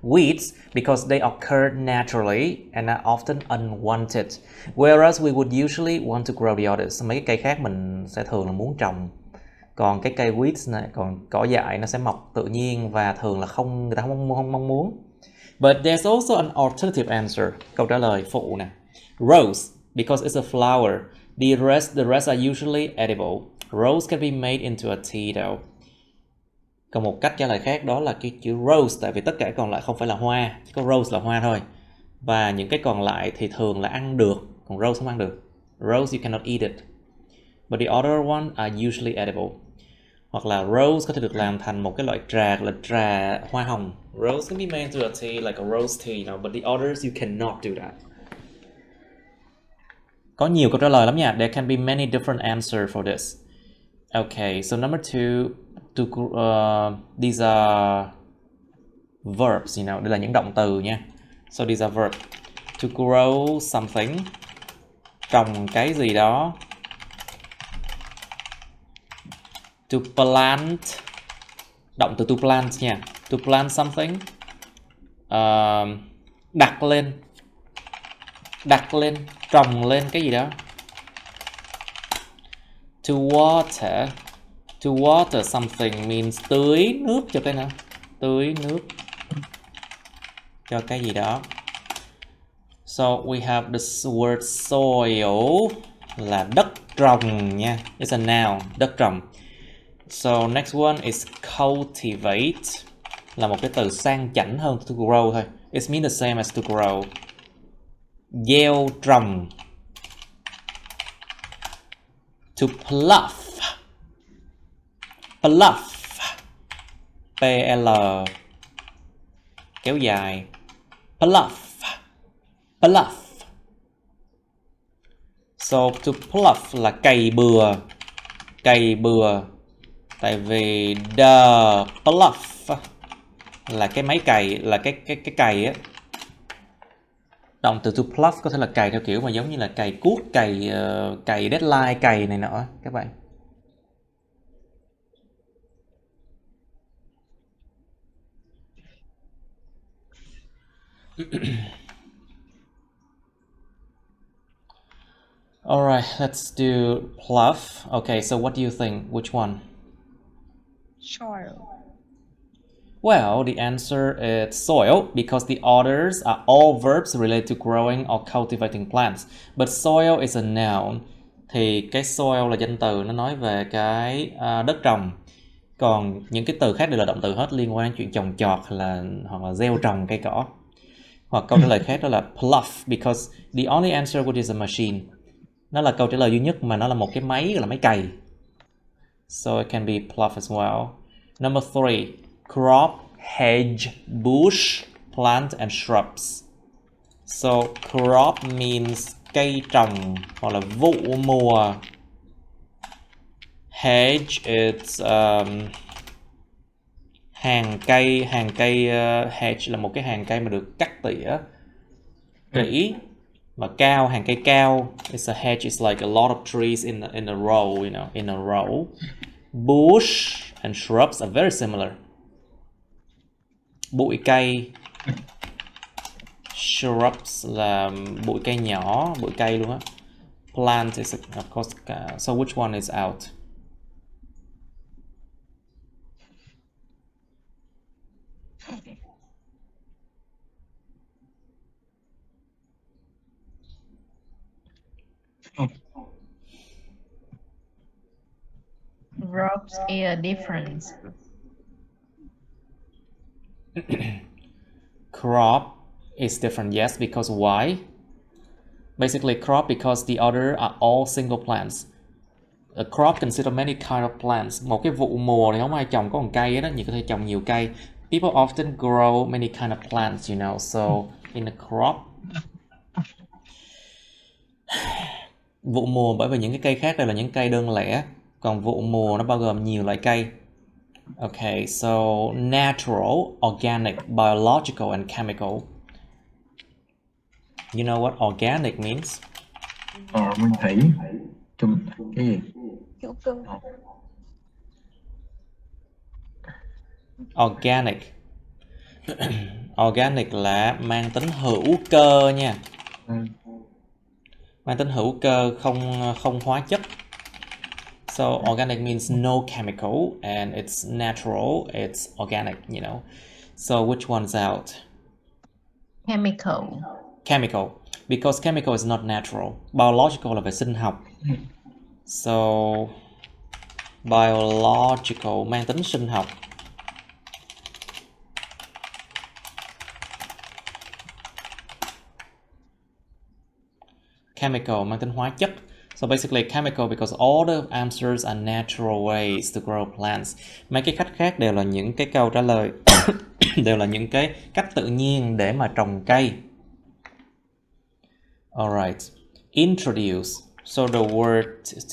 [SPEAKER 1] weeds, because they occur naturally and are often unwanted, whereas we would usually want to grow the others. Mấy cái cây khác mình sẽ thường là muốn trồng, còn cái cây weeds này, còn cỏ dại nó sẽ mọc tự nhiên và thường là người ta không mong muốn. But there's also an alternative answer. Câu trả lời phụ nè. Rose, because it's a flower. The rest are usually edible. Rose can be made into a tea though. Còn một cách trả lời khác đó là cái chữ rose, tại vì tất cả còn lại không phải là hoa, chỉ có rose là hoa thôi. Và những cái còn lại thì thường là ăn được, còn rose không ăn được. Rose you cannot eat it. But the other one are usually edible. Hoặc là rose có thể được làm thành một cái loại trà, là trà hoa hồng. Rose can be made into a tea like a rose tea, but the others you cannot do that. Có nhiều câu trả lời lắm nha. There can be many different answers for this. Okay, so number 2, these are verbs, đây là những động từ nha. So these are verbs. To grow something, trồng cái gì đó. To plant, động từ to plant nha. To plant something, đặt lên, trồng lên cái gì đó. To water something means tưới nước cho cái nào? Tưới nước cho cái gì đó. So we have this word soil là đất trồng nha. It's a noun, đất trồng. So next one is cultivate, là một cái từ sang chảnh hơn to grow thôi. It means the same as to grow. Gieo trồng. To pluff, P-L, kéo dài. Pluff. So to pluff là cày bừa. Tại vì the pluff là cái máy cày, là cái cày á. Động từ to pluff có thể là cày theo kiểu mà giống như là cày cuốc, cày deadline, cày này nọ các bạn. Alright, let's do pluff. Okay, so what do you think? Which one?
[SPEAKER 4] Soil.
[SPEAKER 1] Well, the answer is soil because the others are all verbs related to growing or cultivating plants. But soil is a noun. Thì cái soil là danh từ, nó nói về cái đất trồng. Còn những cái từ khác đều là động từ hết, liên quan đến chuyện trồng trọt hoặc là gieo trồng cây cỏ. Hoặc câu trả lời khác đó là plough because the only answer which is a machine. Nó là câu trả lời duy nhất mà nó là một cái máy, gọi là máy cày. So it can be plough as well. Number 3. Crop, hedge, bush, plant and shrubs. So crop means cây trồng hoặc là vụ mùa. Hedge is hàng cây. Hedge là một cái hàng cây mà được cắt tỉa kỹ. Mà cao, hàng cây cao. It's a hedge, it's like a lot of trees in a row, you know, in a row. Bush and shrubs are very similar. Bụi cây. Shrubs là bụi cây nhỏ, bụi cây luôn á. Plant is of course, so which one is out?
[SPEAKER 2] Verbs is a difference.
[SPEAKER 1] Crop is different, yes, because why? Basically, crop because the other are all single plants. A crop consists of many kind of plants. Một cái vụ mùa thì không ai trồng có một cây đó, nhiều có thể trồng nhiều cây. People often grow many kind of plants, you know, so in a crop. Vụ mùa bởi vì những cái cây khác đều là những cây đơn lẻ, còn vụ mùa nó bao gồm nhiều loại cây. Okay, so natural, organic, biological and chemical. You know what organic means?
[SPEAKER 3] Nguyên thủy. Cái gì?
[SPEAKER 4] Hữu cơ.
[SPEAKER 1] Organic. Organic là mang tính hữu cơ nha. Mang tính hữu cơ, không hóa chất. So organic means no chemical and it's natural, it's organic, you know. So which one's out?
[SPEAKER 2] Chemical.
[SPEAKER 1] Chemical. Because chemical is not natural. Biological là về sinh học. So biological mang tính sinh học. Chemical mang tính hóa chất. So basically chemical because all the answers are natural ways to grow plants. Mấy cái cách khác đều là những cái câu trả lời đều là những cái cách tự nhiên để mà trồng cây. Alright. Introduce. So the word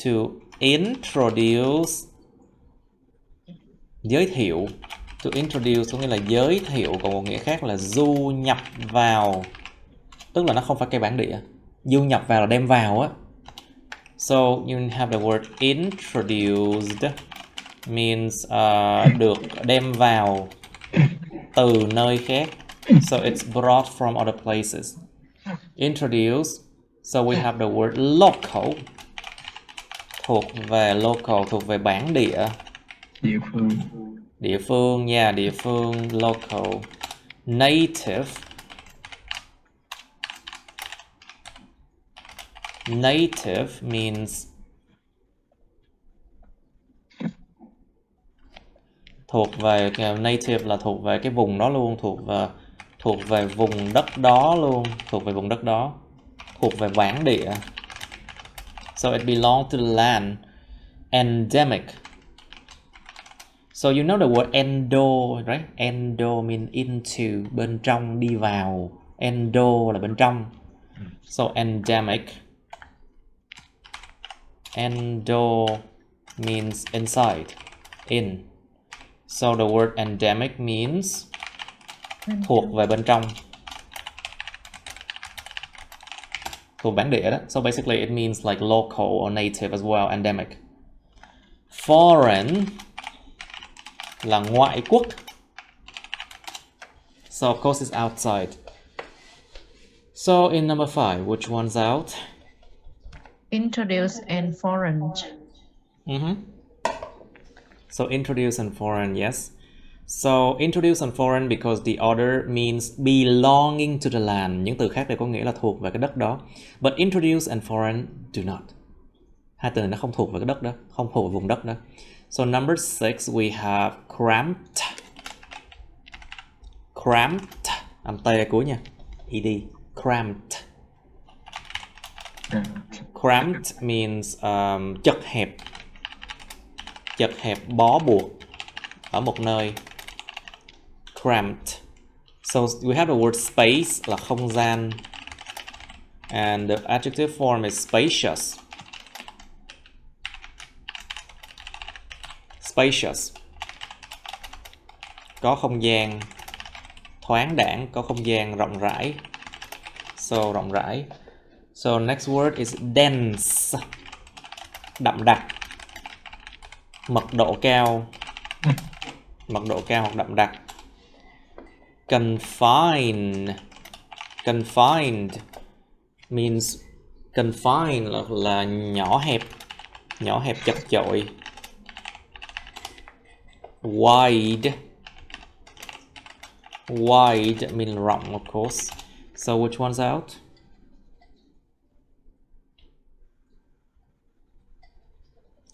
[SPEAKER 1] to introduce, giới thiệu. To introduce có nghĩa là giới thiệu, còn một nghĩa khác là du nhập vào. Tức là nó không phải cây bản địa. Du nhập vào là đem vào á. So you have the word introduced means được đem vào từ nơi khác. So it's brought from other places. Introduce. So we have the word local. Thuộc về local, thuộc về bản địa.
[SPEAKER 3] Địa phương.
[SPEAKER 1] Địa phương nha, địa phương, local. Native. Native means thuộc về, native là thuộc về cái vùng đó luôn, thuộc về vùng đất đó luôn, thuộc về vùng đất đó, thuộc về bản địa. So it belongs to the land. Endemic. So you know the word endo, right? Endo means into, bên trong, đi vào. Endo là bên trong. So endemic. Endo means inside, in. So the word endemic means thuộc về bên trong, thuộc bản địa đó. So basically it means like local or native as well, endemic. Foreign là ngoại quốc. So of course it's outside. So in number 5, which one's out?
[SPEAKER 2] Introduce and foreign.
[SPEAKER 1] So introduce and foreign, yes. So introduce and foreign because the order means belonging to the land. Những từ khác đều có nghĩa là thuộc về cái đất đó. But introduce and foreign do not. Hai từ này nó không thuộc về cái đất đó, không thuộc về vùng đất đó. So number 6 we have cramped. Cramped, âm T cuối nha. ED, cramped. Cramped means chật hẹp. Chật hẹp, bó buộc ở một nơi. Cramped. So we have the word space là không gian. And the adjective form is spacious. Spacious. Có không gian thoáng đãng, có không gian rộng rãi. So rộng rãi. So next word is dense. Đậm đặc. Mật độ cao. Mật độ cao hoặc đậm đặc. Confined. Confined means confined là nhỏ hẹp. Nhỏ hẹp chật chội. Wide. Wide means rộng, of course. So which one's out?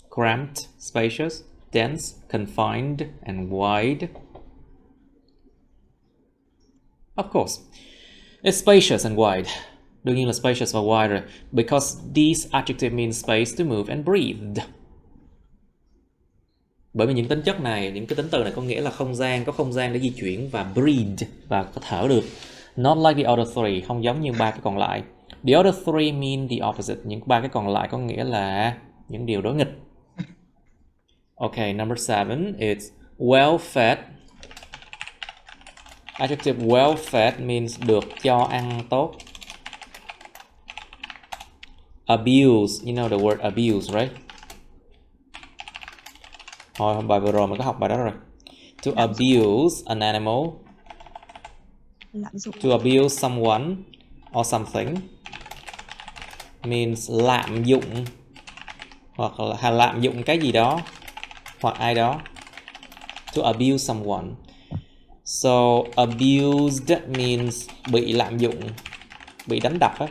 [SPEAKER 1] Cramped, spacious, dense, confined, and wide. Of course, it's spacious and wide. Đương nhiên là spacious và wide rồi. Because these adjectives mean space to move and breathe. Bởi vì những tính chất này, những cái tính từ này có nghĩa là không gian, có không gian để di chuyển và breathe, và có thở được. Not like the other three, không giống như ba cái còn lại. The other three mean the opposite. Những ba cái còn lại có nghĩa là những điều đối nghịch. Okay, number 7, it's well fed. Adjective well fed means được cho ăn tốt. Abuse, you know the word abuse, right? Hồi bài vừa rồi mình có học bài đó rồi. To abuse an animal. To abuse someone or something means lạm dụng, hoặc là lạm dụng cái gì đó hoặc ai đó. To abuse someone. So abused means bị lạm dụng, bị đánh đập á.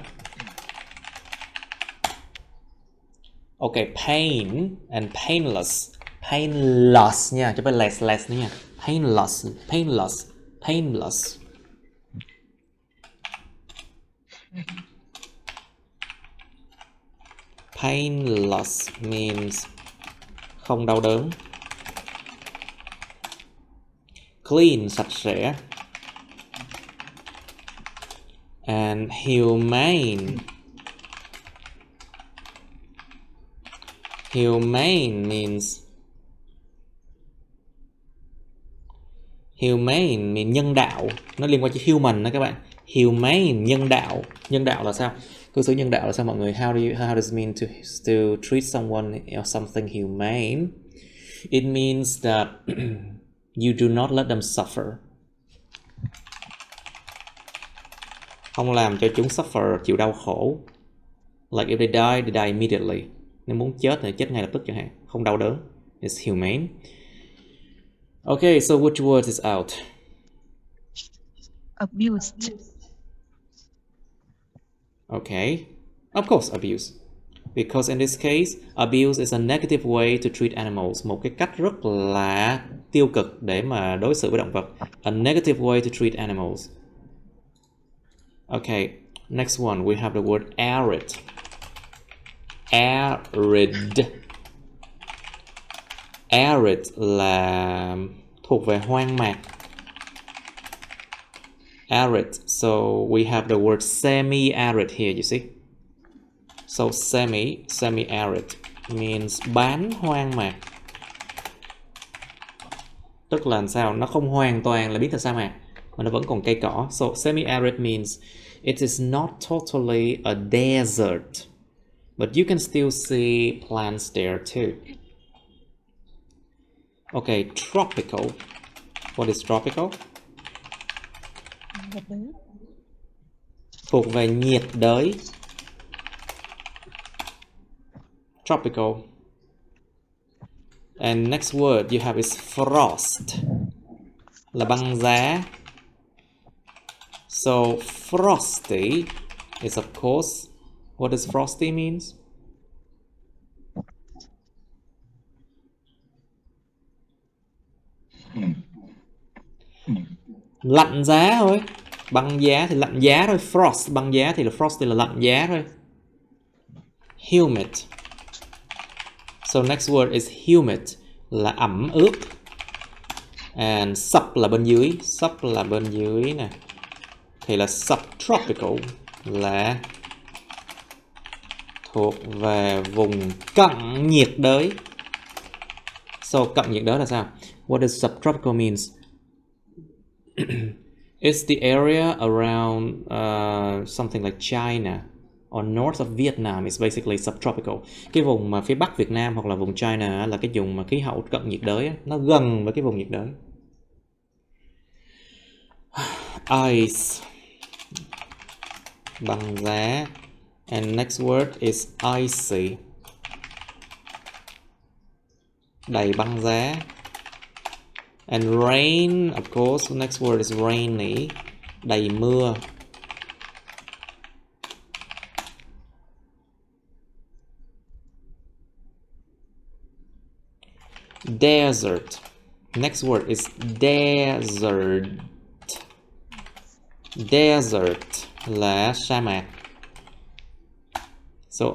[SPEAKER 1] Okay, pain and painless. Painless nha, chứ không phải less nữa nha. Painless, painless, painless. Painless means không đau đớn. Clean, sạch sẽ. And humane. Humane means nhân đạo. Nó liên quan tới human đó các bạn. Humane, nhân đạo. Nhân đạo là sao? Cư xử nhân đạo là sao mọi người? How does it mean to treat someone or something humane? It means that you do not let them suffer. Không làm cho chúng suffer, chịu đau khổ. Like if they die immediately. Nếu muốn chết thì chết ngay lập tức chẳng hạn. Không đau đớn. It's humane. Okay, so which word is out?
[SPEAKER 4] Abused.
[SPEAKER 1] Okay, of course abuse. Because in this case, abuse is a negative way to treat animals. Một cái cách rất là tiêu cực để mà đối xử với động vật. A negative way to treat animals. Okay, next one, we have the word arid. Arid. Arid là thuộc về hoang mạc. Arid. So we have the word semi-arid here, you see. So semi-arid means bán hoang mạc. Tức là sao? Nó không hoàn toàn là biến thành sa mạc, mà nó vẫn còn cây cỏ. So semi-arid means it is not totally a desert, but you can still see plants there too. Okay, tropical. What is tropical? Thuộc về nhiệt đới. Tropical. And next word you have is frost. là băng giá. So frosty is of course, what does frosty means? Lạnh giá thôi. Băng giá thì lạnh giá thôi. Frost, băng giá thì là frost thì là lạnh giá thôi. Humid. So next word is humid là ẩm ướt. And sub là bên dưới. Sub là bên dưới nè. Thì là subtropical là thuộc về vùng cận nhiệt đới. So cận nhiệt đới là sao? What does subtropical means? It's the area around something like China or north of Vietnam is basically subtropical. Cái vùng mà phía bắc Việt Nam hoặc là vùng China là cái vùng mà khí hậu cận nhiệt đới, nó gần với cái vùng nhiệt đới. Ice, băng giá. And next word is icy, đầy băng giá. And rain, of course, next word is rainy, đầy mưa. Desert, next word is desert. Desert là sa mạc. So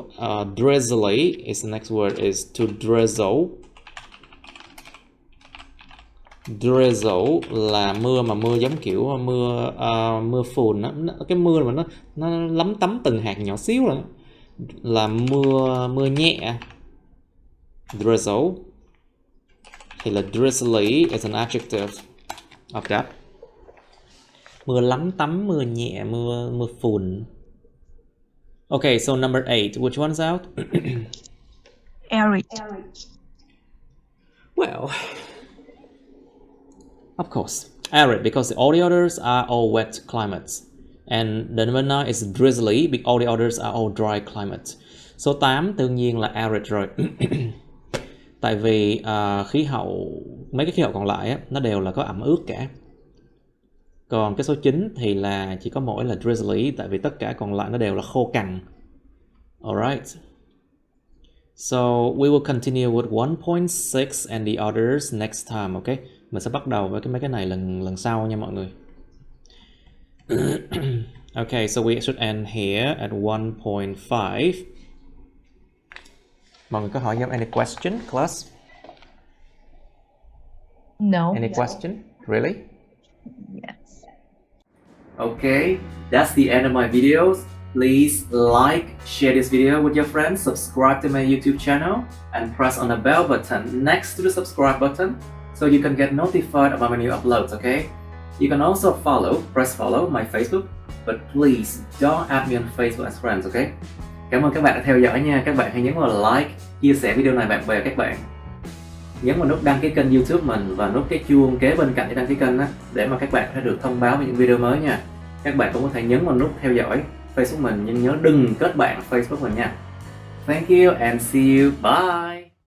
[SPEAKER 1] drizzly is the next word is to drizzle. Drizzle là mưa mà mưa giống kiểu mưa phùn đó. Cái mưa mà nó lấm tấm từng hạt nhỏ xíu là mưa nhẹ. Drizzle thì là drizzly is an adjective of that. Mưa lấm tấm, mưa nhẹ, mưa phùn. Okay, so number 8, which one's out?
[SPEAKER 4] Arid.
[SPEAKER 1] Well, of course, arid, because all the others are all wet climates. And the number 9 is drizzly, because all the others are all dry climates. Số 8 đương nhiên là arid rồi. Tại vì khí hậu, mấy cái khí hậu còn lại á, nó đều là có ẩm ướt cả. Còn cái số 9 thì là chỉ có mỗi là drizzly, tại vì tất cả còn lại nó đều là khô cằn. Alright. So we will continue with 1.6 and the others next time, okay? Mình sẽ bắt đầu với mấy cái này lần sau nha mọi người. Okay, so we should end here at 1.5. Mọi người có hỏi any question, class?
[SPEAKER 2] No.
[SPEAKER 1] Any question? Really?
[SPEAKER 2] Yes.
[SPEAKER 1] Okay, that's the end of my videos. Please like, share this video with your friends, subscribe to my YouTube channel, and press on the bell button next to the subscribe button so you can get notified about my new uploads, okay? You can also press follow my Facebook, but please don't add me on Facebook as friends, okay? Cảm ơn các bạn đã theo dõi nha. Các bạn hãy nhấn vào like, chia sẻ video này bạn bè các bạn. Nhấn vào nút đăng ký kênh YouTube mình và nút cái chuông kế bên cạnh để đăng ký kênh á, để mà các bạn sẽ được thông báo về những video mới nha. Các bạn cũng có thể nhấn vào nút theo dõi Facebook mình, nhưng nhớ đừng kết bạn Facebook mình nha. Thank you and see you. Bye.